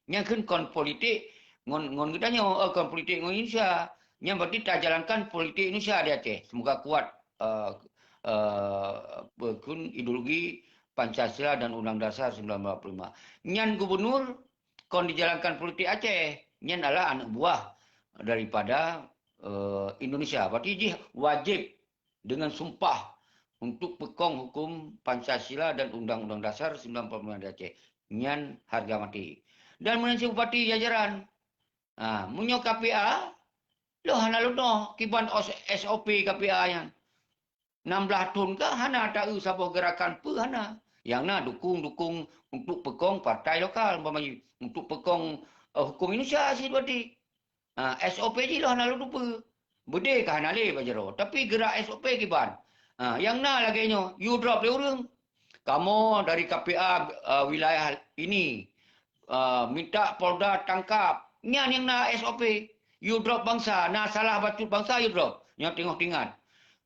Nyan kan kon politik, ngon kitanya, kon politik Indonesia. Nyan berarti tak jalankan politik Indonesia dia cek. Semoga kuat berkun ideologi Pancasila dan Undang Dasar 1945. Nyan gubernur kon dijalankan politik Aceh, nyan adalah anak buah daripada Indonesia. Berarti dia wajib dengan sumpah untuk pekong hukum Pancasila dan Undang-Undang Dasar 1945 di Aceh. Nyan harga mati. Dan menansi bupati jajaran. Munyo KPA, lo hana lo no, kiban SOP KPA yang 16 tahun ke hana tahu sabah gerakan pe hana. Yang na dukung untuk pekong partai lokal, untuk pekong hukum Indonesia sih berarti. SOP je lah nak lupa. Bede kah nak le bajaro. Tapi gerak SOP kiban. Yang na lagi nyo, you drop dia orang. Kamu dari KPA wilayah ini minta Polda tangkap. Nyan yang na SOP. You drop bangsa, na salah batut bangsa you drop. Yang tengok-tengok.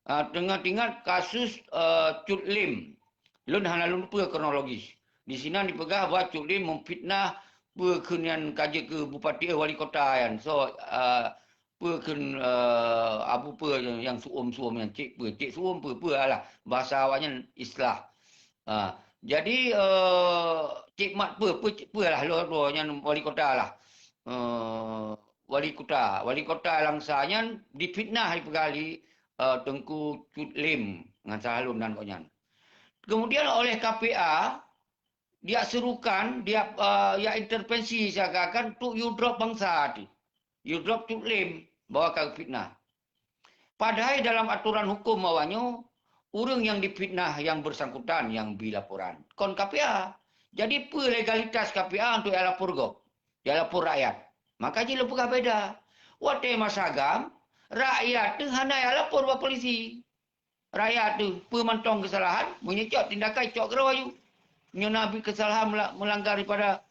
Tengah-tengah kasus Cut Lim. Lun hana lupa kronologis. Di sini dipegah bahawa Cut Lim memfitnah perkenian kaji ke bupati wali kota kan. So perken apa yang suom yang cik suom lah bahasa awaknya islah. Jadi cik mat lah lo yang wali kota lah. Wali kota langsanya difitnah dipegali Tengku Cut Lim dengan Sahalun dan konyan. Kemudian oleh KPA dia serukan, dia intervensi seakan-akan tu you drop bangsa tu. You drop Cut Lim bawa ke fitnah. Padahal dalam aturan hukum awalnya orang yang difitnah yang bersangkutan yang bilaporan. Kon KPA. Jadi apa legalitas KPA untuk dia lapor go? Dia lapor rakyat. Maka je lepukah beda. Wate masagam, rakyat tu hanya dia lapor buat polisi. Rakyat tu pemantong kesalahan, menyecok tindakan cok gerawayu. Nabi kesalahan melanggar daripada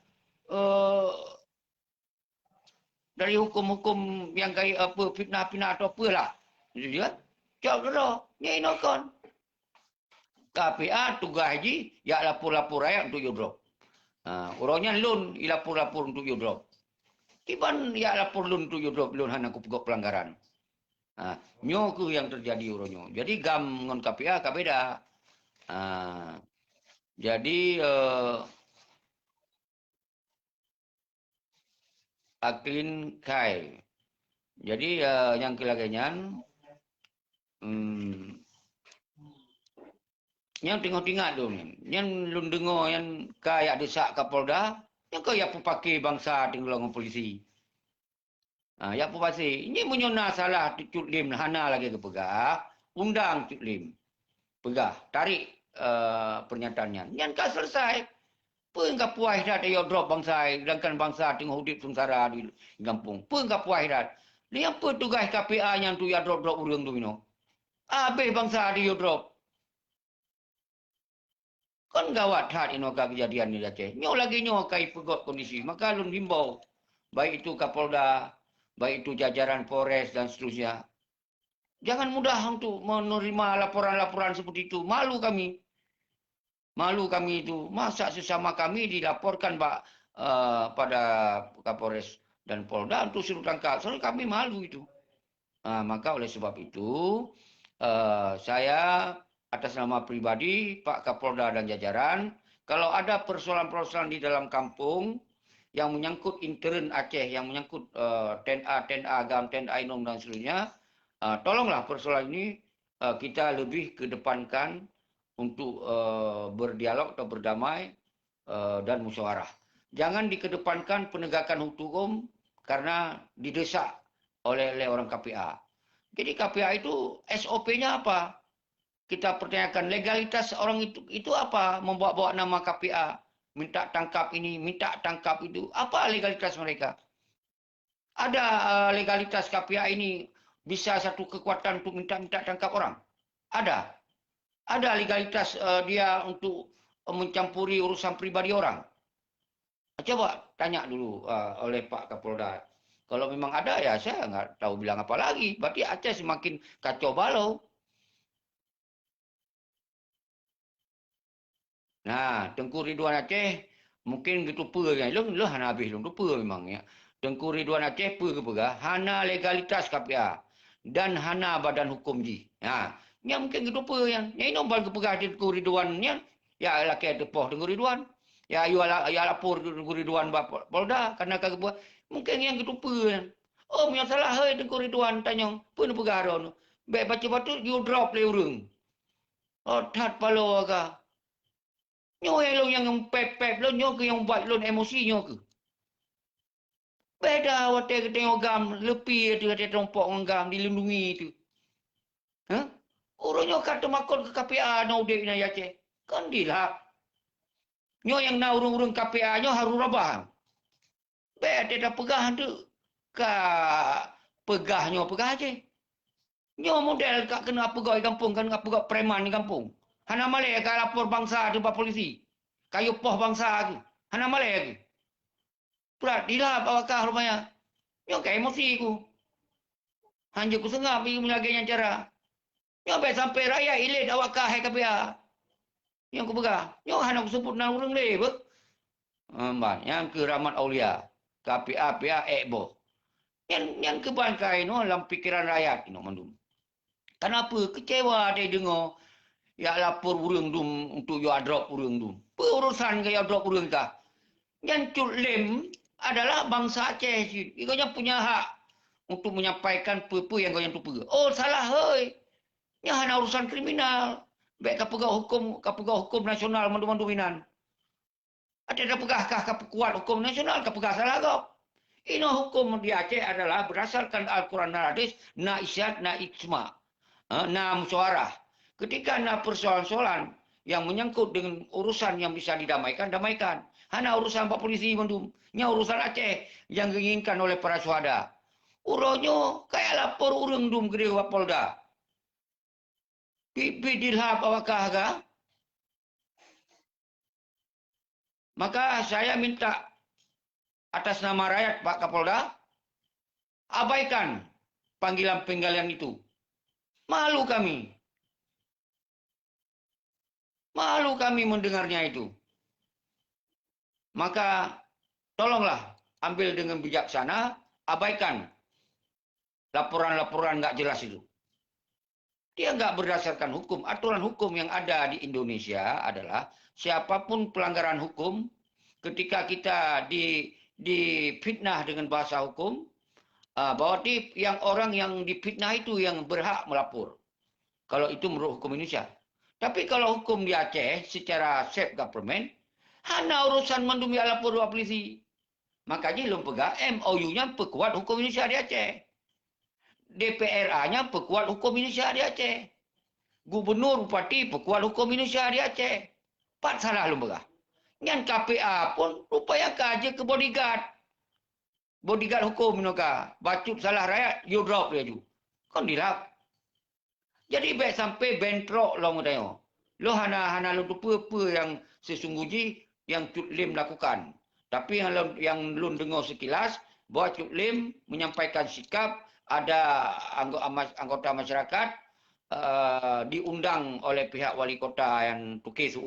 dari hukum-hukum yang kaya apa fitnah-fitnah atau apalah. Jadi dia cok gerak, nyai nokon. KPA tugas haji ya lapor-lapor rakyat untuk you drop. Orangnya lun lapor-lapor untuk you drop. Kiban ya lapor lun untuk you drop, lun hana kupegok pelanggaran. Nyo ku yang terjadi orangnya. Jadi gam ngon KPA kabeda. Jadi aklin kai. Jadi yang kelaganya yang tengok-tengok tu yang lun dengar yang kaya desak Kapolda, yang kaya pakai bangsa tinggal dengan polisi. Ya apa pasti ini menyona salah Cut Lim hana lagi ke pegah, undang Cut Lim. Pegah, tarik pernyataannya. Yang kan selesai. Pun enggak puas dah dia drop bangsa, sedangkan bangsa tengah hidup sengsara di kampung. Pun enggak puas dah. Ni apa tugas KPA yang tu ya drop orang tu mino. Habis bangsa dia drop. Kan gawat hat ino kejadian ni dah ceh. Nyo lagi nyo kai pegot kondisi. Maka lun himbau baik itu Kapolda, baik itu jajaran Polres dan seterusnya. Jangan mudah untuk menerima laporan-laporan seperti itu. Malu kami. Malu kami itu. Masa sesama kami dilaporkan pada Kapolres dan Polda untuk suruh tangkap. Soalnya kami malu itu. Maka oleh sebab itu, saya atas nama pribadi, Pak Kapolda dan jajaran, kalau ada persoalan-persoalan di dalam kampung yang menyangkut intern Aceh, yang menyangkut TNA, Agam, TNA Inom dan seterusnya, tolonglah persoalan ini kita lebih kedepankan untuk berdialog atau berdamai dan musyawarah. Jangan dikedepankan penegakan hukum karena didesak oleh orang KPA. Jadi KPA itu SOP-nya apa? Kita pertanyakan legalitas orang itu apa? Membawa-bawa nama KPA, minta tangkap ini, minta tangkap itu. Apa legalitas mereka? Ada legalitas KPA ini bisa satu kekuatan untuk minta tangkap orang? Ada. Ada legalitas dia untuk mencampuri urusan pribadi orang? Coba tanya dulu oleh Pak Kapolda. Kalau memang ada ya saya nggak tahu bilang apa lagi. Berarti Aceh semakin kacau balau. Nah, Tengku Ridwan Aceh mungkin gitu pe kan. Lu hana habis lu pe memang ya. Tengku Ridwan Aceh pe ke pegah hana legalitas KPA dan hana badan hukum ji. Ha, nya mungkin gitu pe yang. Nya nombal ke pegah Tengku Ridwan nya ya laki depoh Tengku Ridwan. Ya ya lapor Tengku Ridwan bapa Polda karena kagak buat mungkin yang gitu pe yang. Oh, punya salah hei Tengku Ridwan tanya. Pun pegah ron. Baik baca batu you drop le urang. Oh, tat palo agak. Nyo lo yang pep-pep lo, nyo ke yang buat lo emosi nyo ke. Beda waktu kita tengok gam, lepi tu kita trompok dengan gam, dilindungi tu. Ha? Orang nyo kata makon ke KPA na udik na yace. Kan dilap. Nyo yang na urung-urung KPA nyo haru rabah. Beda dah pegah tu. Ka pegah nyo pegah je. Nyo model kak kena pegawai kampung, kena pegawai preman di kampung. Hana malay ka lapor bangsa tu pak polisi. Kayu poh bangsa tu. Hana malay ke. Pula dilap awakah rupanya. Yo kayak emosi ku. Hanya ku sengap pergi melagainya cara. Yo sampai raya ilit awakah hai KPA. Yang ku pegang. Yo hana ku sebut nang urang le be. Yang ke Rahmat Aulia. KPA PA ekbo. Yang ke bangkai no dalam pikiran rakyat no mandum. Kenapa kecewa dia dengar ya lapor urang dum untuk yo drop urang dum. Perurusan ke yo drop urang ka. Yang Cut Lim adalah bangsa Aceh. Ia punya hak untuk menyampaikan apa yang kau yang tu pergi. Oh salah hoi. Yang hanya urusan kriminal. Baik kapegah hukum nasional mandu-mandu minan. Ada pegahkah kuat hukum nasional kapegah salah kau. Ini hukum di Aceh adalah berdasarkan Al-Quran dan Hadis na isyad na ijma. Na musyawarah. Ketika na persoalan-soalan yang menyangkut dengan urusan yang bisa didamaikan, damaikan. Hanya urusan Pak Polisi mandum. Nya urusan Aceh yang diinginkan oleh para suhada. Uronyo kayak lapor urang dum ke Dewa Polda. Pipi dilhap awakah ka? Maka saya minta atas nama rakyat Pak Kapolda, abaikan panggilan-panggilan itu. Malu kami. Malu kami mendengarnya itu. Maka tolonglah ambil dengan bijaksana, abaikan laporan-laporan nggak jelas itu. Dia nggak berdasarkan hukum. Aturan hukum yang ada di Indonesia adalah siapapun pelanggaran hukum, ketika kita difitnah dengan bahasa hukum, bahwa yang orang yang difitnah itu yang berhak melapor. Kalau itu menurut hukum Indonesia. Tapi kalau hukum di Aceh secara self government, hanya urusan mandumi lapor dua polisi. Makanya lempega MOU-nya perkuat hukum Indonesia di Aceh. DPRA-nya perkuat hukum Indonesia di Aceh. Gubernur Bupati perkuat hukum Indonesia di Aceh. Pat salah lembaga. Yang KPA pun rupanya kaji ke bodyguard. Bodyguard hukum mereka. Bacut salah rakyat, you drop dia tu. Kan dilap. Jadi baik sampai bentrok lo tengok. Lo hana lo tu apa yang sesungguhnya yang Cut Lim lakukan. Tapi yang lu dengar sekilas bahawa Cut Lim menyampaikan sikap ada anggota masyarakat diundang oleh pihak wali kota yang tukis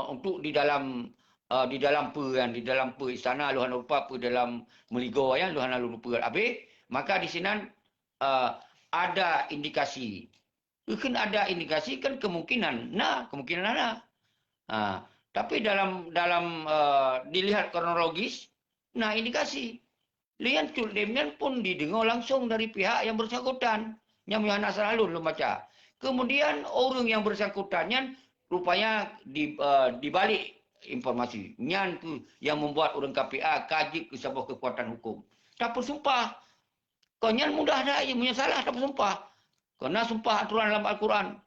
untuk di dalam istana luhan lupa dalam meligo ya luhan lupa habis maka di sini ada indikasi kan kemungkinan tapi dalam dilihat kronologis indikasi lihat Cut Lim pun didengar langsung dari pihak yang bersangkutan. Yang Yohana selalu baca. Kemudian orang yang bersangkutannya rupanya dibalik informasi. Nyan tu yang membuat orang KPA kaji ke sebuah kekuatan hukum. Tak bersumpah. Kau nyan mudah dah ia punya salah tak bersumpah. Karena sumpah aturan dalam Al-Quran.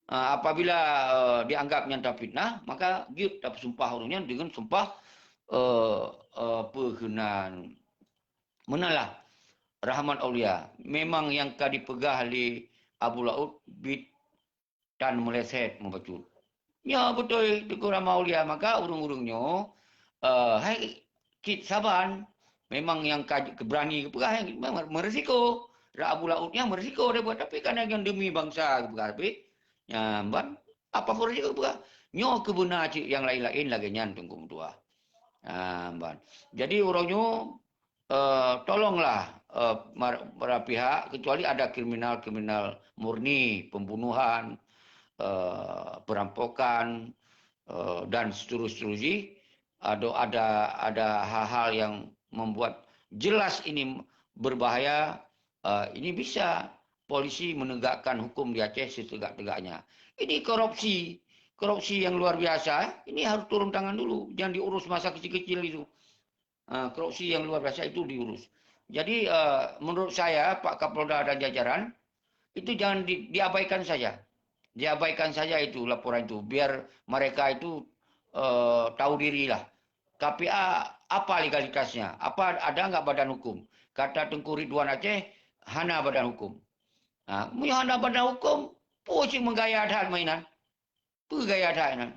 Apabila dianggap nyata fitnah, maka giut tak bersumpah orangnya dengan sumpah perkenan menalah Rahmat Aulia. Memang yang kadi pegah oleh Abu Laut bit dan meleset membacut. Ya betul Tuku Ramaulia maka urung-urungnya hai kit saban memang yang berani pegah memang merisiko abu lautnya merisiko dia buat tapi kan yang demi bangsa pegah tapi ya ban apa pun risiko pegah nyo kebenar yang lain-lain lagi nyan tunggu tua ban jadi urungnya tolonglah para pihak kecuali ada kriminal-kriminal murni pembunuhan perampokan dan seterusnya ada hal-hal yang membuat jelas ini berbahaya ini bisa polisi menegakkan hukum di Aceh setegak-tegaknya ini korupsi yang luar biasa ini harus turun tangan dulu jangan diurus masa kecil-kecil itu korupsi yang luar biasa itu diurus jadi menurut saya Pak Kapolda dan jajaran itu jangan diabaikan saja diabaikan saja itu laporan itu biar mereka itu tahu diri lah KPA apa legalitasnya apa ada nggak badan hukum kata Tengku Ridwan Aceh hana badan hukum punya hana badan hukum pusing menggaya adat mainan gaya adat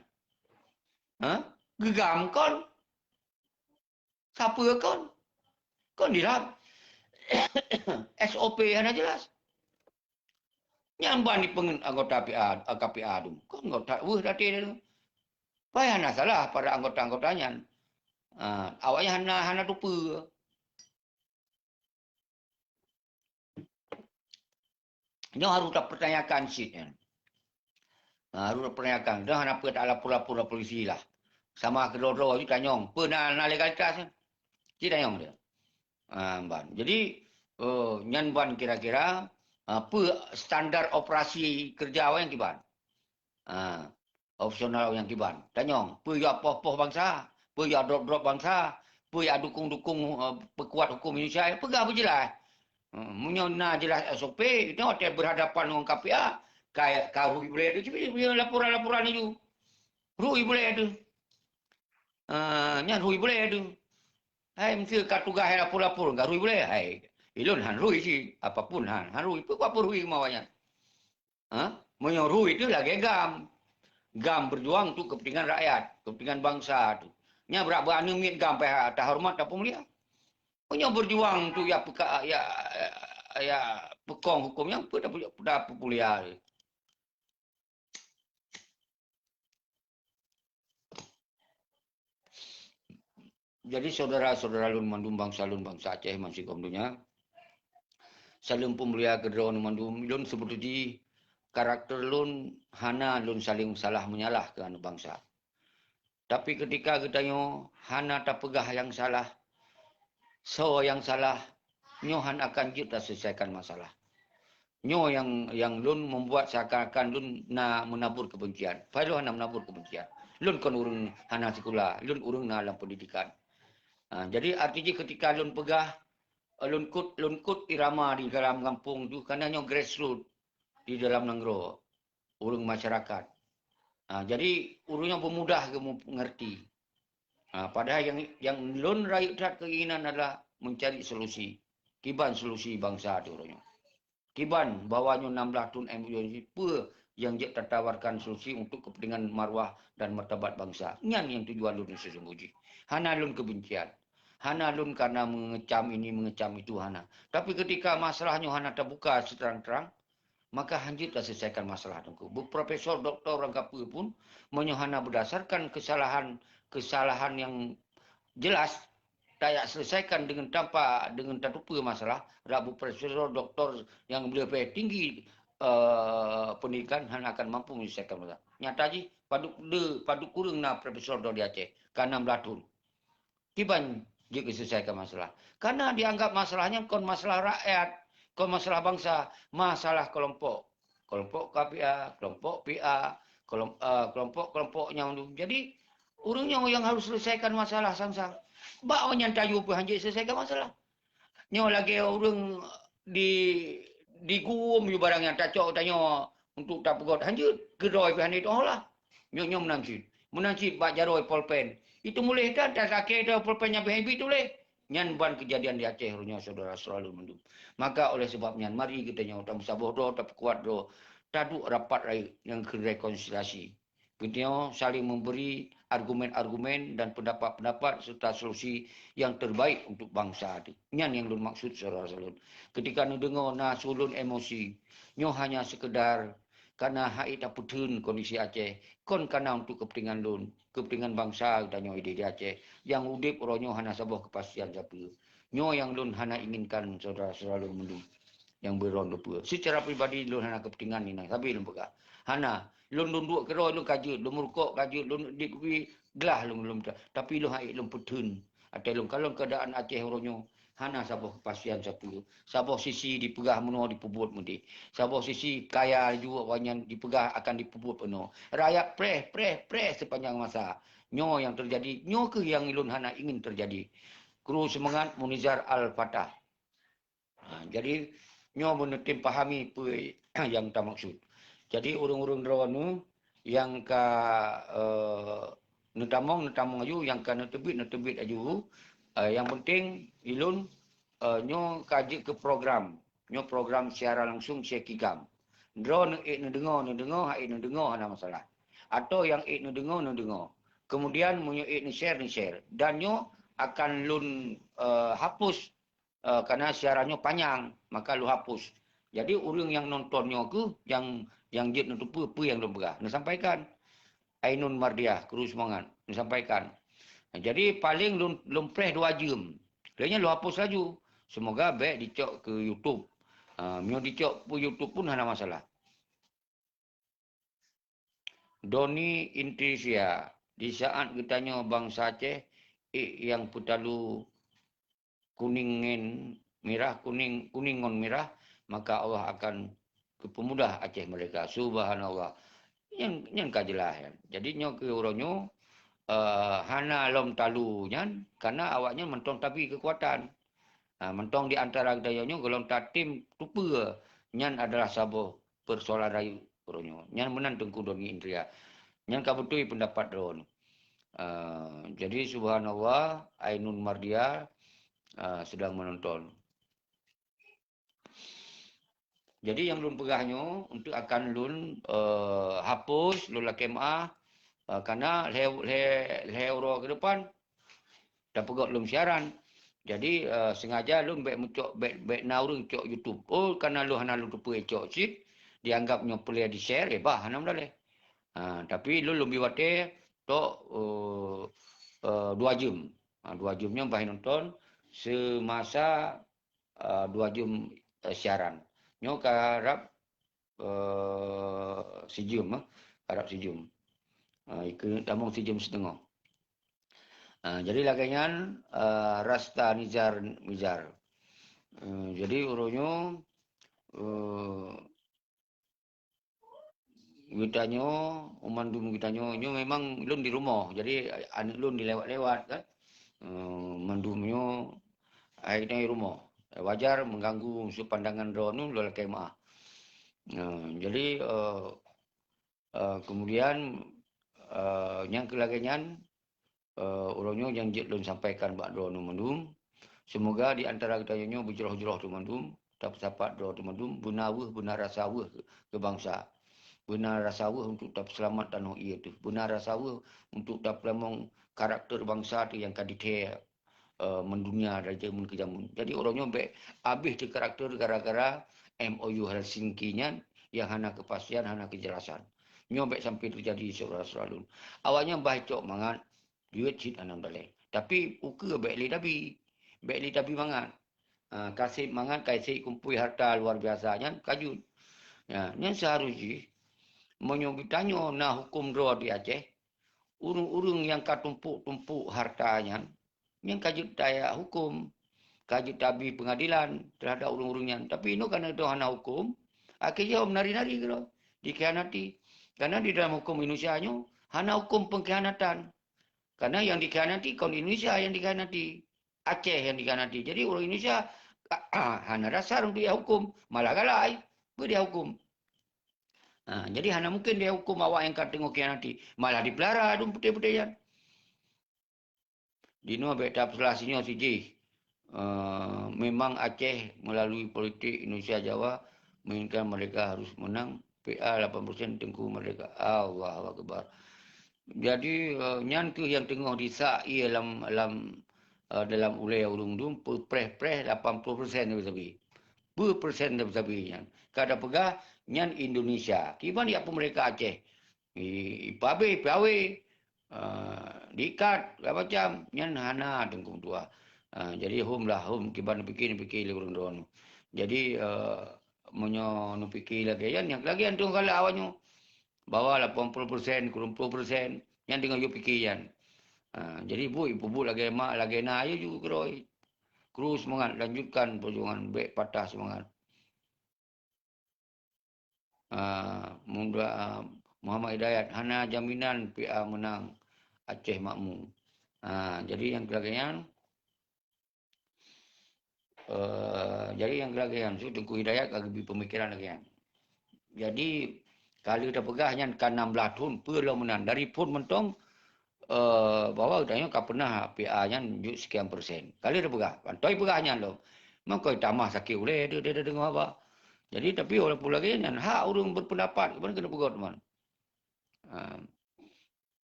gegam kon siapa kon dirap SOP hana jelas nyamban di anggota KPA tu kon anggota dati tu payah nak salah pada anggota-anggotanya awaknya hana lupa dia harus pertanyakan sheetnya harus pertanyakan dah hana apa tak lapor-lapor polisi lah sama kedua-dua tu tanyong pernah legalitas dia tanyong dia ban jadi nyan ban kira-kira apa standar operasi kerja awak yang kiban opsional yang kiban tanyong apa ya apa-apa bangsa apa ya drop-drop bangsa apa ya dukung-dukung pekuat hukum Indonesia pegah berjelas menyona jelas SOP itu ada berhadapan dengan KPA kayak Rui boleh itu punya laporan-laporan itu Rui boleh itu nyan Rui boleh itu hai mesti kat tugas hai lapor-lapor enggak Rui boleh hai ilun han Rui sih apapun han Rui apa Rui maunya menyo Rui itu lagi gam berjuang tu kepentingan rakyat kepentingan bangsa tu nya berani mit gam pihak tak hormat apa mulia punya berjuang tu ya pekong hukum yang dah popular. Jadi saudara-saudara lun mandum bangsa Aceh masih komdunya. Saling pemulia kedua lun mandum lun sebetulnya karakter lun hana lun saling salah menyalah ke anu bangsa. Tapi ketika katanya hana tak pegah yang salah, so yang salah, nyohan akan kita selesaikan masalah. Nyo yang lun membuat seakan-akan lun menabur kebencian. Padahal hana menabur kebencian. Lun kan urung hana sekolah, lun urung dalam pendidikan. Jadi artinya ketika lun pegah, lun kut irama di dalam kampung tu, kerana nyo grassroots di dalam negara, urung masyarakat. Jadi urungnya pemudah mengerti. Padahal yang lun rakyat keinginan adalah mencari solusi. Kiban solusi bangsa tu urungnya. Kiban bawanya 16 tun MUNC apa yang dia tertawarkan solusi untuk kepentingan marwah dan martabat bangsa. Nyan yang tujuan lun sesungguhnya. Hana lun kebencian. Hana lun karena mengecam ini, mengecam itu hana. Tapi ketika masalahnya hana terbuka seterang-terang, maka hanjit dah selesaikan masalah itu. Profesor, doktor, orang kapal pun menyohana berdasarkan kesalahan yang jelas tak selesaikan dengan tanpa dengan tak lupa masalah. Rabu profesor, doktor yang beliau tinggi pendidikan hanya akan mampu menyelesaikan masalah. Nyata je padu kurang na profesor di Aceh karena melatun. Kiban dia selesaikan masalah. Karena dianggap masalahnya kon masalah rakyat, kon masalah bangsa, masalah kelompok. Kelompok KPA, kelompok PA, kelompok-kelompoknya. Jadi urungnya yang harus selesaikan masalah sang-sang. Bak yang tayu pun hanjit selesaikan masalah. Nyo lagi urung di guum you barang yang tak cok tanya untuk tak pegot hanjit geroi pun hanjit lah. Nyo menangsit bak jaroi polpen. Itu boleh kan tak sakit dah polpennya BNB tu boleh. Nyan ban kejadian di Aceh runya saudara selalu mendum. Maka oleh sebabnya mari kita nyo tak musabah do tak kuat do taduk rapat yang ke rekonsiliasi. Kita saling memberi argumen-argumen dan pendapat-pendapat serta solusi yang terbaik untuk bangsa ni. Yang yang lun maksud saudara-saudara. Ketika nu dengar na sulun emosi, nyo hanya sekedar karena hai tak putun kondisi Aceh, kon karena untuk kepentingan lun, kepentingan bangsa kita nyo ide di Aceh, yang udip ronyo hanya sabah kepastian siapa. Nyo yang lun hanya inginkan saudara-saudara lun mendu yang beron lupa. Secara pribadi lun hana kepentingan ni nah, tapi lun pegah. Hana lun duk kero lun kajut, lun murkok kajut, lun dikuwi gelah lun tapi lun haik lun putun. Atau lun kalau keadaan Aceh oronyo hana sabah kepastian satu. Sabah sisi dipegah menua dipubut mudi. Sabah sisi kaya juga banyak dipegah akan dipubut penuh. Rakyat preh sepanjang masa. Nyo yang terjadi, nyo ke yang lun hana ingin terjadi. Kru semangat Munizar Al-Fatah. Jadi nyo menetim pahami apa yang tak maksud. Jadi urung-urung draw nu yang ka netamong aju yang ka netebit aju yang penting ilun nyo kaji ke program. Nyo program secara langsung sekigam. Draw ne dengar hai ne dengar ada masalah. Atau yang ne dengar. Kemudian munyo ne share dan nyo akan lun hapus karena siarannya panjang, maka lu hapus. Jadi orang yang nontonnya ke, yang jid nonton apa yang lu begah. Nak sampaikan. Ainun Mardiah, kru semangat. Nak sampaikan. Jadi paling lu press 2 jam. Lainnya lu hapus laju. Semoga baik dicok ke YouTube. Mio dicok ke YouTube pun ada masalah. Doni Intrisia. Di saat kitanya bangsa Aceh, yang putalu kuningin merah kuningon merah maka Allah akan kepemudah Aceh mereka subhanallah yang kajelah ya. Jadi nyo ke oronyo hana lom talu nyan karena awaknya mentong tapi kekuatan mentong di antara dayanya golong tatim tupa nyan adalah sabo persoalan rayu oronyo nyan menan tengku doni indria nyan kabutui pendapat ron jadi subhanallah Ainun Mardia sedang menonton. Jadi yang lun pegahnya untuk akan lun hapus lun lakemah karena leuro ke depan dah pegot lun siaran. Jadi sengaja lun baik mencok baik naurung cok YouTube. Oh karena lu hana lun tupu cok sit dianggapnya boleh di share bah hana boleh. Tapi lun biwate tok 2 jam. 2 jamnya bah nonton semasa 2 jam siaran. Nyo karap sejum karap sejum. Ikut tamong sejum setengah. Jadi lagian Rasta Mizar. Jadi uronyo gitanyo umandum gitanyo nyo memang lun di rumah. Jadi anak lun dilewat-lewat kan. Mandumnya akhirnya di rumah. Wajar mengganggu musuh pandangan drone lalu kemah. Jadi kemudian yang kelagian orangnya yang lun sampaikan bak drone mandum. Semoga di antara kita nyo berjerah-jerah tu mandum, dapat drone tu mandum, benar rasa ke bangsa. Benar rasa untuk dapat selamat dan ia tu. Benar rasa untuk dapat lemong karakter bangsa tu yang kadite mendunia raja mun kejamun. Jadi orangnya baik habis di karakter gara-gara MOU Helsinki nya yang hana kepastian, hana kejelasan. Nyo baik sampai terjadi saudara-saudara. Awalnya baik cok mangat duit cit anam dalai. Tapi uke baik li tapi. Baik li tapi mangat. Kasih mangat kasih kumpul harta luar biasanya kajut. Ya, yang seharusnya menyobitanyo na hukum doa di Aceh. Urung-urung yang katumpuk-tumpuk hartanya yang kajut daya hukum, kajut tabi pengadilan terhadap urung-urungnya. Tapi ini karena itu hana hukum, akhirnya menari-nari gitu, dikhianati. Karena di dalam hukum Indonesia hana hukum pengkhianatan. Karena yang dikhianati kaum Indonesia yang dikhianati, Aceh yang dikhianati. Jadi orang Indonesia hana dasar untuk dia hukum, malah galai dia hukum. Jadi hana mungkin dia hukum awak yang kata khianati, malah dipelihara dum putih-putihnya. Dino beta perselasinya siji. Memang Aceh melalui politik Indonesia Jawa menginginkan mereka harus menang PA 8% Tengku Merdeka. Allahu Akbar. Jadi nyan ke yang tengah disai dalam ulai urung tu preh 80% dari sabi. Berpersen dari sabi nyan. Kada pegah nyan Indonesia. Kiban ya mereka Aceh. Ipabe, pawe, diikat, macam nyan hana tengku tua. Jadi home kiban fikir urung dono. Jadi menyo nu fikir lagi yang lagi antung kala awaknya bawa 80%, 90%, yang tinggal you fikirkan. Jadi ibu lagi mak lagi na ayo juga keroi. Terus semangat lanjutkan perjuangan baik patah semangat. Muhammad Hidayat hana jaminan PA menang Aceh makmum. Jadi yang kelagian su Tengku Hidayat kagak pemikiran lagi. Jadi kalau dah pegahnya kan 16 tahun perlu menang dari pun mentong bahwa udahnya kau pernah PA-nya sekian persen. Kali dah pegah, pantoi pegahnya lo. Memang kau tamah sakit boleh dia dengar apa. Jadi tapi orang pula lagi yang hak orang berpendapat, mana kena pegot teman.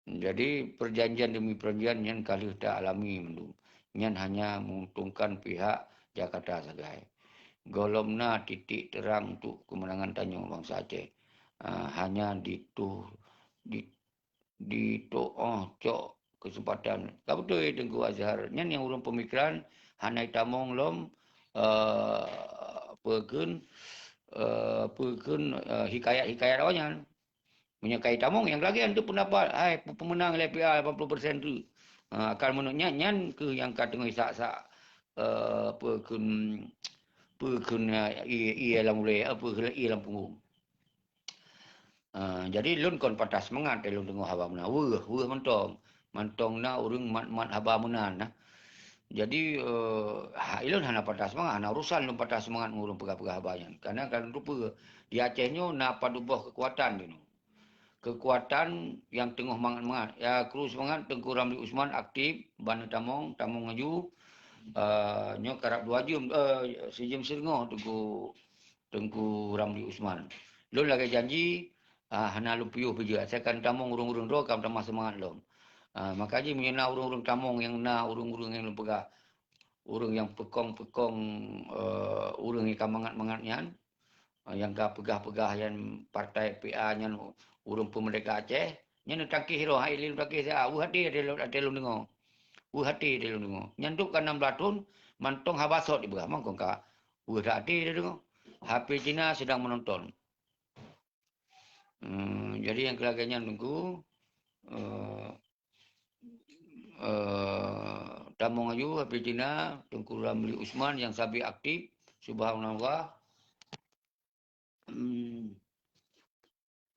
Jadi perjanjian demi perjanjian yang kali dah alami mendung. Yang hanya menguntungkan pihak Jakarta saja. Golomna titik terang untuk kemenangan Tanjung bangsa Aceh. Hanya di cok kesempatan. Kau betul Tengku Azhar. Yang urang pemikiran hanai tamong lom perken hikayat awalnya. Menyekai tamong yang lagi itu pendapat pemenang LPA 80% tu. Akan menurutnya nyan ke yang kata isak-sak perken ialah mulai apa ialah punggung. Jadi lun kon patah semangat lun tengok haba mena. Wah mantong na urang mat haba mena nah. Jadi ilun hana patah semangat, hana urusan lun patah semangat ngurung pegah-pegah habanya. Karena kan rupa di Acehnya na padubah kekuatan dia. Kekuatan yang tengah mangat-mangat. Ya kru semangat Tengku Ramli Usman aktif bana tamong ngaju. Nyo karap 2 jam sejam setengah Tengku Ramli Usman. Lun lagi janji hana lupiuh beja. Saya akan tamong urung-urung doa kam tamah semangat lom. Makanya menyena urung-urung tamong yang na urung-urung yang lepegah. Urung yang pekong-pekong urung yang kamangat-mangatnya. Yang ka pegah-pegah yang partai PA yang urung pemerdeka Aceh. Yang takih hero hai lin takih saya. Hati ada lum dengar. Hati ada lum dengar. Nyantuk kan 16 tahun mantong habasot di bawah mangkong ka. Hati dia dengar. HP Cina sedang menonton. Jadi yang kelaganya nunggu Tamong Ayu HP Cina Tengku Ramli Usman yang sabi aktif subhanallah.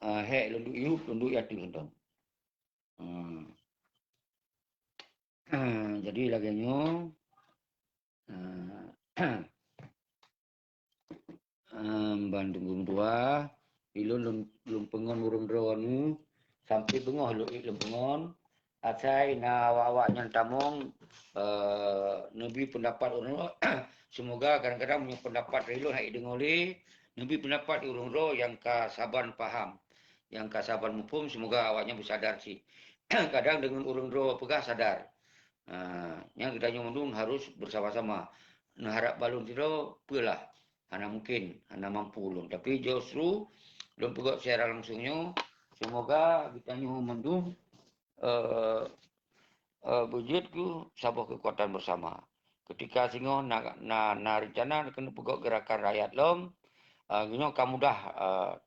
Hek lunduk iup lunduk yati nonton. Jadi laganya Bandung dua ilun lum pengon urung dronu sampai bengah lum pengon asai na awak-awak yang tamong nabi pendapat urung semoga kadang-kadang punya pendapat ilun hai dengoli nabi pendapat urung ro yang kasaban paham yang kasaban mufum semoga awaknya bersadar sih. Kadang dengan urung ro pegah sadar. Yang kita nyomong harus bersama-sama. Nah harap balun tiro pelah. Hana mungkin, hana mampu lum. Tapi justru lum pegot secara langsungnya. Semoga kita nyomong bujit ku sabah kekuatan bersama. Ketika singo na rencana kena pegot gerakan rakyat lom. Nyo kamu dah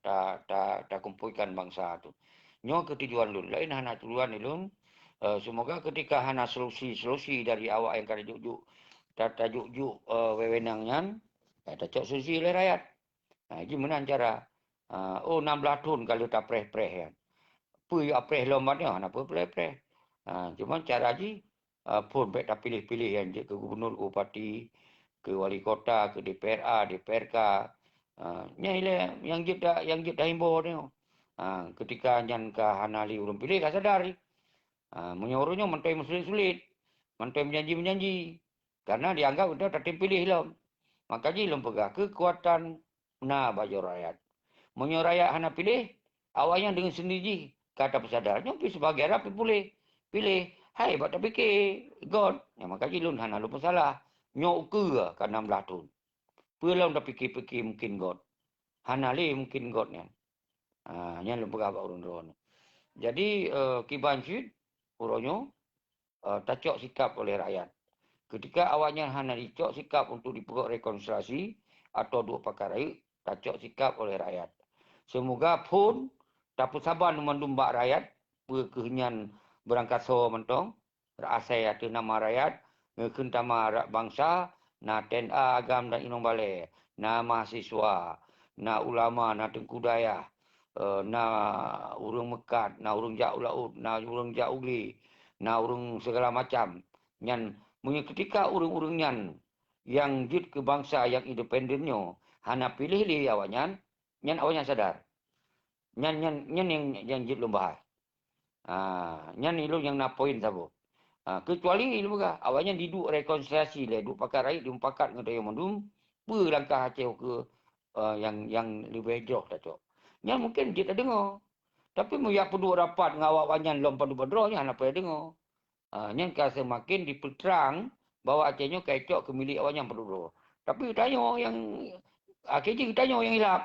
tak kumpulkan bangsa tu. Nyo ketujuan lun. Lain hana tujuan lun. Semoga ketika hana solusi dari awak yang kada juk tajuk wewenangnya, tajuk solusi oleh rakyat. Gimana cara? 16 tahun kalau tak preh-preh kan. Pui apreh lomatnya, hana pun preh-preh. Cuma cara ji pun baik tak pilih-pilih yang ke gubernur, ke bupati, ke wali kota, ke DPRA, DPRK. Yang kita himbau ni. Ketika yang ke hanali urung pilih ka sadari. Menyuruhnya menteri sulit-sulit. Menteri menjanji-menjanji. Karena dianggap sudah tak pilih lah. Makanya ilmu pegah kekuatan na baju rakyat. Munyo rakyat hana pilih, awaknya dengan sendiri kata pesadar. Nyo pi sebagai rapi boleh pilih. Hai, buat tak fikir God. Yang maka jilun hana lupa salah. Nyo ke kan 16 tahun. Pulau dah fikir-fikir mungkin God. Hana li mungkin God ni. Yang lupa apa urun-urun. Jadi kiban syid uronyo tacok sikap oleh rakyat. Ketika awaknya hana dicok sikap untuk diperok rekonsiliasi atau dua pakar rakyat, tacok sikap oleh rakyat. Semoga pun dapat sabar mendumbak rakyat, kehenyan berangkat so mentong, berasai atau nama rakyat, ngekentama rakyat bangsa, na TNA agam dan inong balai, na mahasiswa, na ulama, na tengku daya, na urung mekat, na urung jak ulaut, na urung jak ugli, na urung segala macam. Nyan ketika urung-urung nyan yang jut ke bangsa yang independennya hana pilih li awaknya, nyan awaknya sadar. Nyan yang jut lomba. Nyan ilung yang na poin sabo. Kecuali ilmu ka awaknya diduk rekonsiliasi le duk pakar rakyat diumpakat ngadaya mandum, pu langkah Aceh ke yang lebih jauh tak cok. Nyan mungkin dia tak dengar. Tapi mu ya perlu rapat ngawak wanyan lom padu-padro nya hana payah dengar. Nyan ka semakin diperterang bahawa Acehnya kecok ke milik awaknya padu. Tapi tanya yang KJ tanya yang hilap.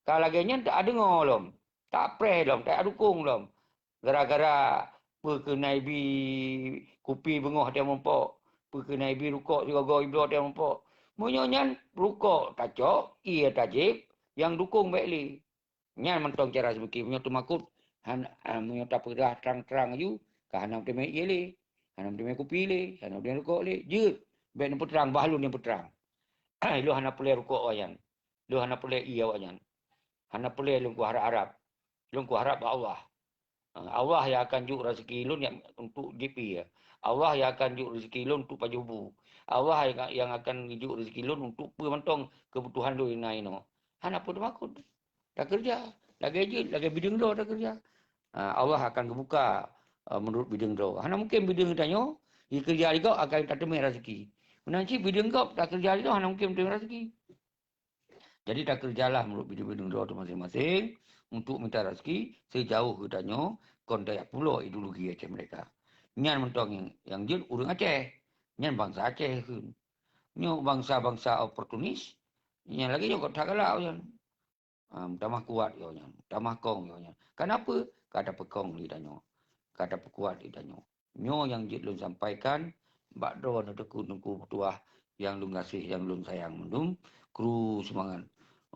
Kalau lagi nyan tak dengar lom. Tak pray lom, tak dukung lom. Gara-gara perkenai bi kopi bengoh dia mempok. Perkenai bi rukuk juga go iblo dia mempok. Munyonya rukuk tacok, ia tajik yang dukung baik li. Nyan mentong cara sebeki punya tu makut munyo tak perdah terang-terang ju ka hanam teme ye li. Hanam teme kopi li, hanam teme rukuk li. Jeut baik ni terang bahlun yang terang. Lu hana pulai rukuk wayan. Lu hana pulai iya wayan. Hana pulai lu ku harap-harap. Lu ku harap Allah. Allah yang akan juk rezeki lu yang untuk GP ya. Allah yang akan juk rezeki lu untuk pajubu. Allah yang akan juk rezeki lu untuk pementong kebutuhan lu ini no. Hana pun makut. Tak kerja. Lagi je, lagi bidang do tak kerja. Allah akan kebuka menurut bidang do. Hana mungkin bidang tanya, dia kerja juga akan tak temui rezeki. Nanti bidang kau tak kerja itu hana mungkin temui rezeki. Jadi tak kerjalah menurut bidang-bidang do masing-masing untuk minta rezeki sejauh katanya kondaya pulau ideologi Aceh mereka. Nyan mentong yang jil urang Aceh. Nyan bangsa Aceh kun. Nyo bangsa-bangsa oportunis. Nyan lagi yo tak kalah yo. Tamah kuat yo nyan. Tamah kong yo nyan. Kenapa? Kata pekong lidahnya. Kata pekuat lidahnya. Nyo yang jil lun sampaikan bak do na teku tuah yang lun kasih yang lun sayang mendum kru semangat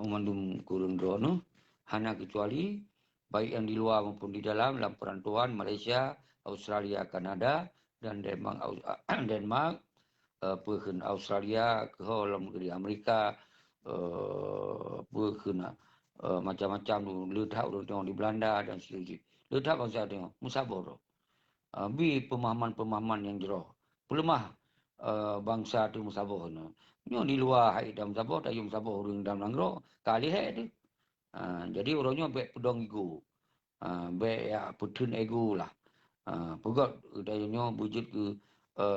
mendum kurun drone hana kecuali baik yang di luar maupun di dalam perantauan Malaysia, Australia, Kanada dan Denmark, pehun Australia ke dalam negeri Amerika, pehun macam-macam tu letak orang tengok di Belanda dan sebagainya. Letak bangsa tengok musabor. Bi pemahaman-pemahaman yang jero. Pelemah bangsa tu musabor no. Nyo di luar hai dalam musabor, tak musabor orang dalam langro, kali hai tu. Jadi orangnya baik pedong ego. Baik ya putun ego lah. Pegot katanya wujud ke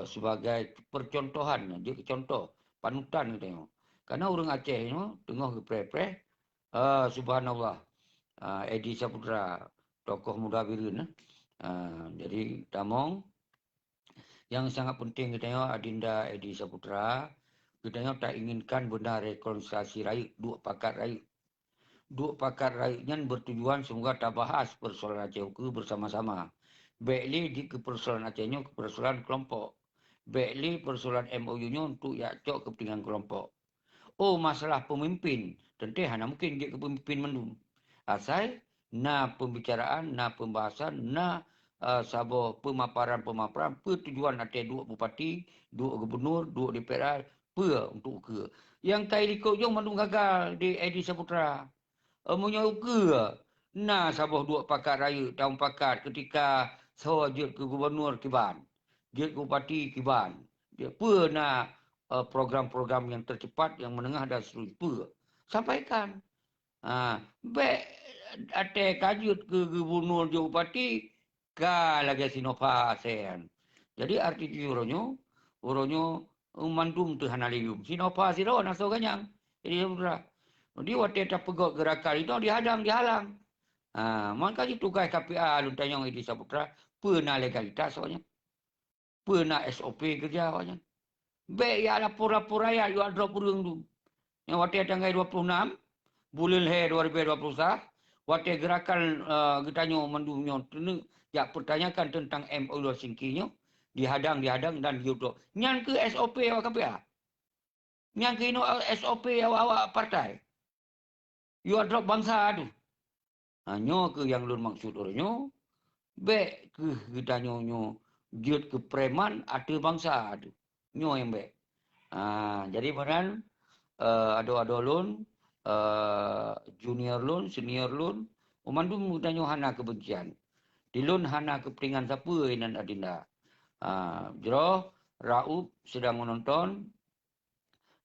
sebagai percontohan. Dia contoh. Panutan katanya. Karena orang Aceh ni tengah ke pre-pre. Subhanallah. Edi Saputra. Tokoh muda birun. Jadi tamong. Yang sangat penting katanya Adinda Edi Saputra. Katanya tak inginkan benda rekonsiliasi rakyat. Dua pakat rakyat. Dua pakar rakyatnya bertujuan semoga tak bahas persoalan Aceh ke bersama-sama. Baiklah di persoalan Acehnya ke persoalan kelompok. Baiklah persoalan MOU-nya untuk yakcok kepentingan kelompok. Oh masalah pemimpin. Tentu hanya mungkin dia ke pemimpin mendung. Asal na pembicaraan, na pembahasan, na sabo pemaparan-pemaparan pertujuan Aceh dua bupati, dua gubernur, dua DPR, untuk ke. Yang tai likut jom mendung gagal di Edi Saputra. Munyo ke na sabah dua pakar raya tahun pakar ketika sawajud ke gubernur Kiban. Dia ke bupati Kiban. Dia pernah program-program yang tercepat yang menengah dan seluruh sampaikan. Baik ada kajut ke gubernur je bupati ka lagi Sinopha sen. Jadi arti orangnya mandum tu hanalium. Sinopha siro naso ganyang. Jadi Jadi waktu tak pegot gerakan itu dihalang. Maka itu tugas KPA lu tanya Edi Saputra pernah legalitas awaknya. Pernah SOP kerja awaknya. Baik ya lapor-lapor rakyat you drop burung tu. Yang waktu tanggal 26 bulan Hai 2021 waktu gerakan kita nyo mendumnya ya pertanyakan tentang MOU Singkinya dihadang dan diudo. Nyan ke SOP awak KPA. Nyan ke SOP awak partai. You drop bangsa tu. Hanya ke yang lu maksud orangnya, baik ke kita nyo giat ke preman ada bangsa tu. Nyo yang baik. Jadi benar ada loan, junior loan, senior loan, umandu kita nyo hana kebencian. Di loan hana kepentingan siapa inan adinda. Jero Raub sedang menonton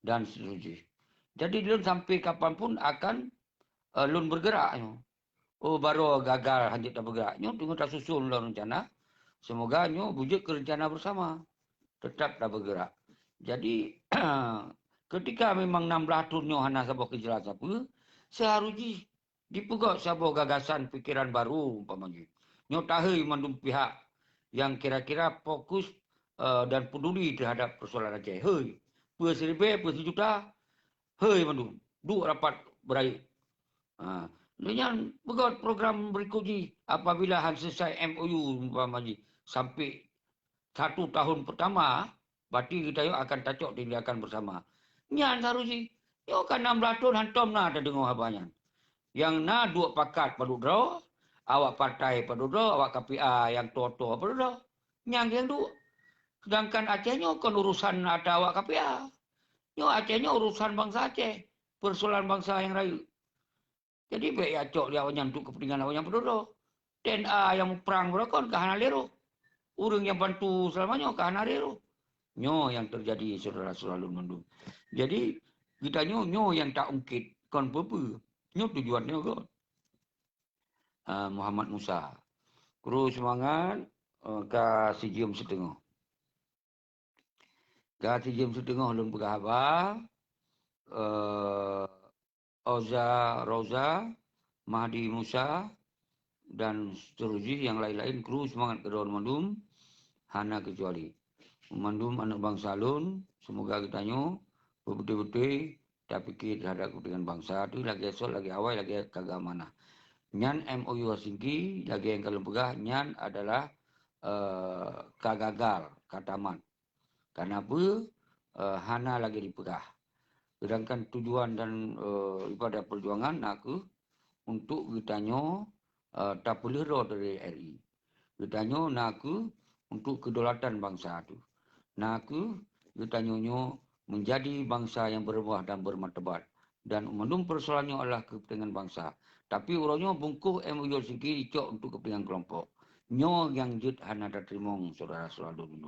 dan seterusnya. Jadi loan sampai kapanpun akan loan bergerak. Oh baru gagal hanjit tak bergerak. Nyo tunggu tak susun dalam rencana. Semoga nyo wujud ke rencana bersama. Tetap tak bergerak. Jadi ketika memang 16 tahun nyo hana sabah kejelasan apa, seharusnya dipegot sabah gagasan fikiran baru umpamanya. Nyo tahu mandum pihak yang kira-kira fokus dan peduli terhadap persoalan Aceh. Hei, per seribu, per sejuta. Hei mandum, dua rapat berair. Dengan pegot program berikutnya apabila selesai MOU umpamanya sampai 1 tahun pertama, berarti kita akan tacok tindakan bersama. Nyan seharusnya, yo kan 16 tahun hantom na ada dengar habanya. Yang na dua pakat pada draw, awak partai pada draw, awak KPA yang tua-tua pada draw. Yang dua. Sedangkan Acehnya kan urusan ada awak KPA. Yo Acehnya urusan bangsa Aceh, persoalan bangsa yang raya. Jadi baik ya cok dia awak untuk kepentingan awak yang penduduk. TNA yang perang berakon ke Hanalero. Orang yang bantu selamanya ke Hanalero. Nyo yang terjadi saudara-saudara mendung. Jadi kita nyo yang tak ungkit kon apa. Nyo tujuannya kon. Muhammad Musa. Kru semangat ke sejam setengah. Ke sejam setengah belum berkhabar. Oza Roza, Mahdi Musa, dan seterusnya yang lain-lain. Kru semangat ke dalam mandum. Hana kecuali. Mandum anak bangsa lun. Semoga kita nyo betul-betul tak fikir terhadap kepentingan bangsa tu lagi esok, lagi awal, lagi kagak mana. Nyan MOU Helsinki, lagi yang kalau pegah, nyan adalah kagagal, kataman. Kenapa? Hana lagi dipegah. Sedangkan tujuan dan ibadah perjuangan aku untuk kitanya tak boleh roh dari RI. Kitanya aku untuk kedaulatan bangsa tu. Aku kitanya menjadi bangsa yang berbuah dan bermartabat. Dan umumnya persoalannya adalah kepentingan bangsa. Tapi orangnya bungkuh MOU sendiri cok untuk kepentingan kelompok. Nyo yang jut hana tak terima saudara-saudara dulu.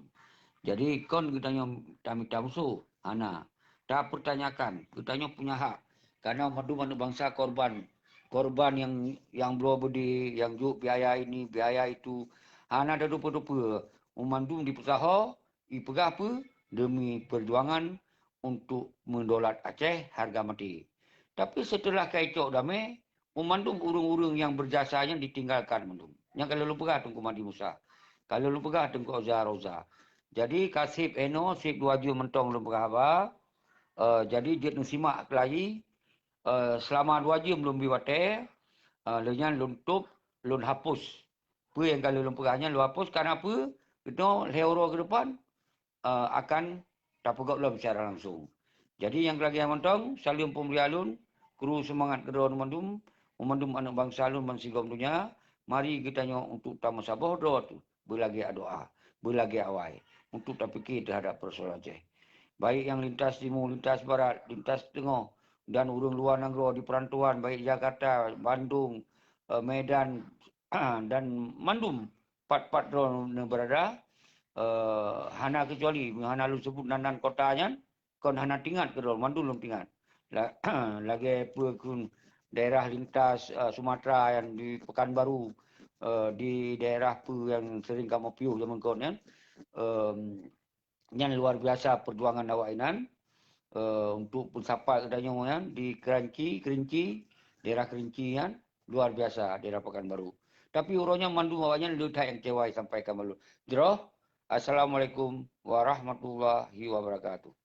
Jadi kon kitanya kami tamusu hana. Tak pertanyakan, kitanya punya hak. Karena mandu-mandu bangsa korban yang belum budi, yang juk biaya ini, biaya itu. Hana ada dupa-dupa. Umandum di pesaha, ipegah apa? Demi perjuangan untuk mendolat Aceh harga mati. Tapi setelah kaicok damai, umandum urung-urung yang berjasanya ditinggalkan mandum. Yang kalau lu pegah tunggu Mandi Musa. Kalau lu pegah tunggu Oza Roza. Jadi kasih Eno, sip 2 jam mentong lu pegah apa? Jadi dia nak simak lagi selama 2 jam belum biwate lenyan luntup lun hapus apa yang kalau lun pegahnya lu hapus karena apa kita leoro ke depan akan tak pegak lah bicara langsung. Jadi yang lagi yang mentong salim pemberialun kru semangat kedua memandum anak bangsa lun mansigom dunia. Mari kita untuk tamu sabah doa tu berlagi doa berlagi awai untuk tak fikir terhadap persoalan Aceh. Baik yang lintas timur, lintas barat, lintas tengah dan urang luar negara di perantauan baik Jakarta, Bandung, Medan dan Mandum. Part-part drone berada hana kecuali hana lu sebut nanan kotanya kon hana tinggal ke drone Mandum belum tinggal. Lagi pun daerah lintas Sumatera yang di Pekanbaru di daerah yang sering kamu piuh zaman kon kan. Yang luar biasa perjuangan awak inan untuk pensapai kedanya kan di Kerinci, daerah Kerinci kan luar biasa daerah Pekanbaru. Tapi uronya mandu bawanya ludah yang cewai sampai ke malu. Jero, Assalamualaikum warahmatullahi wabarakatuh.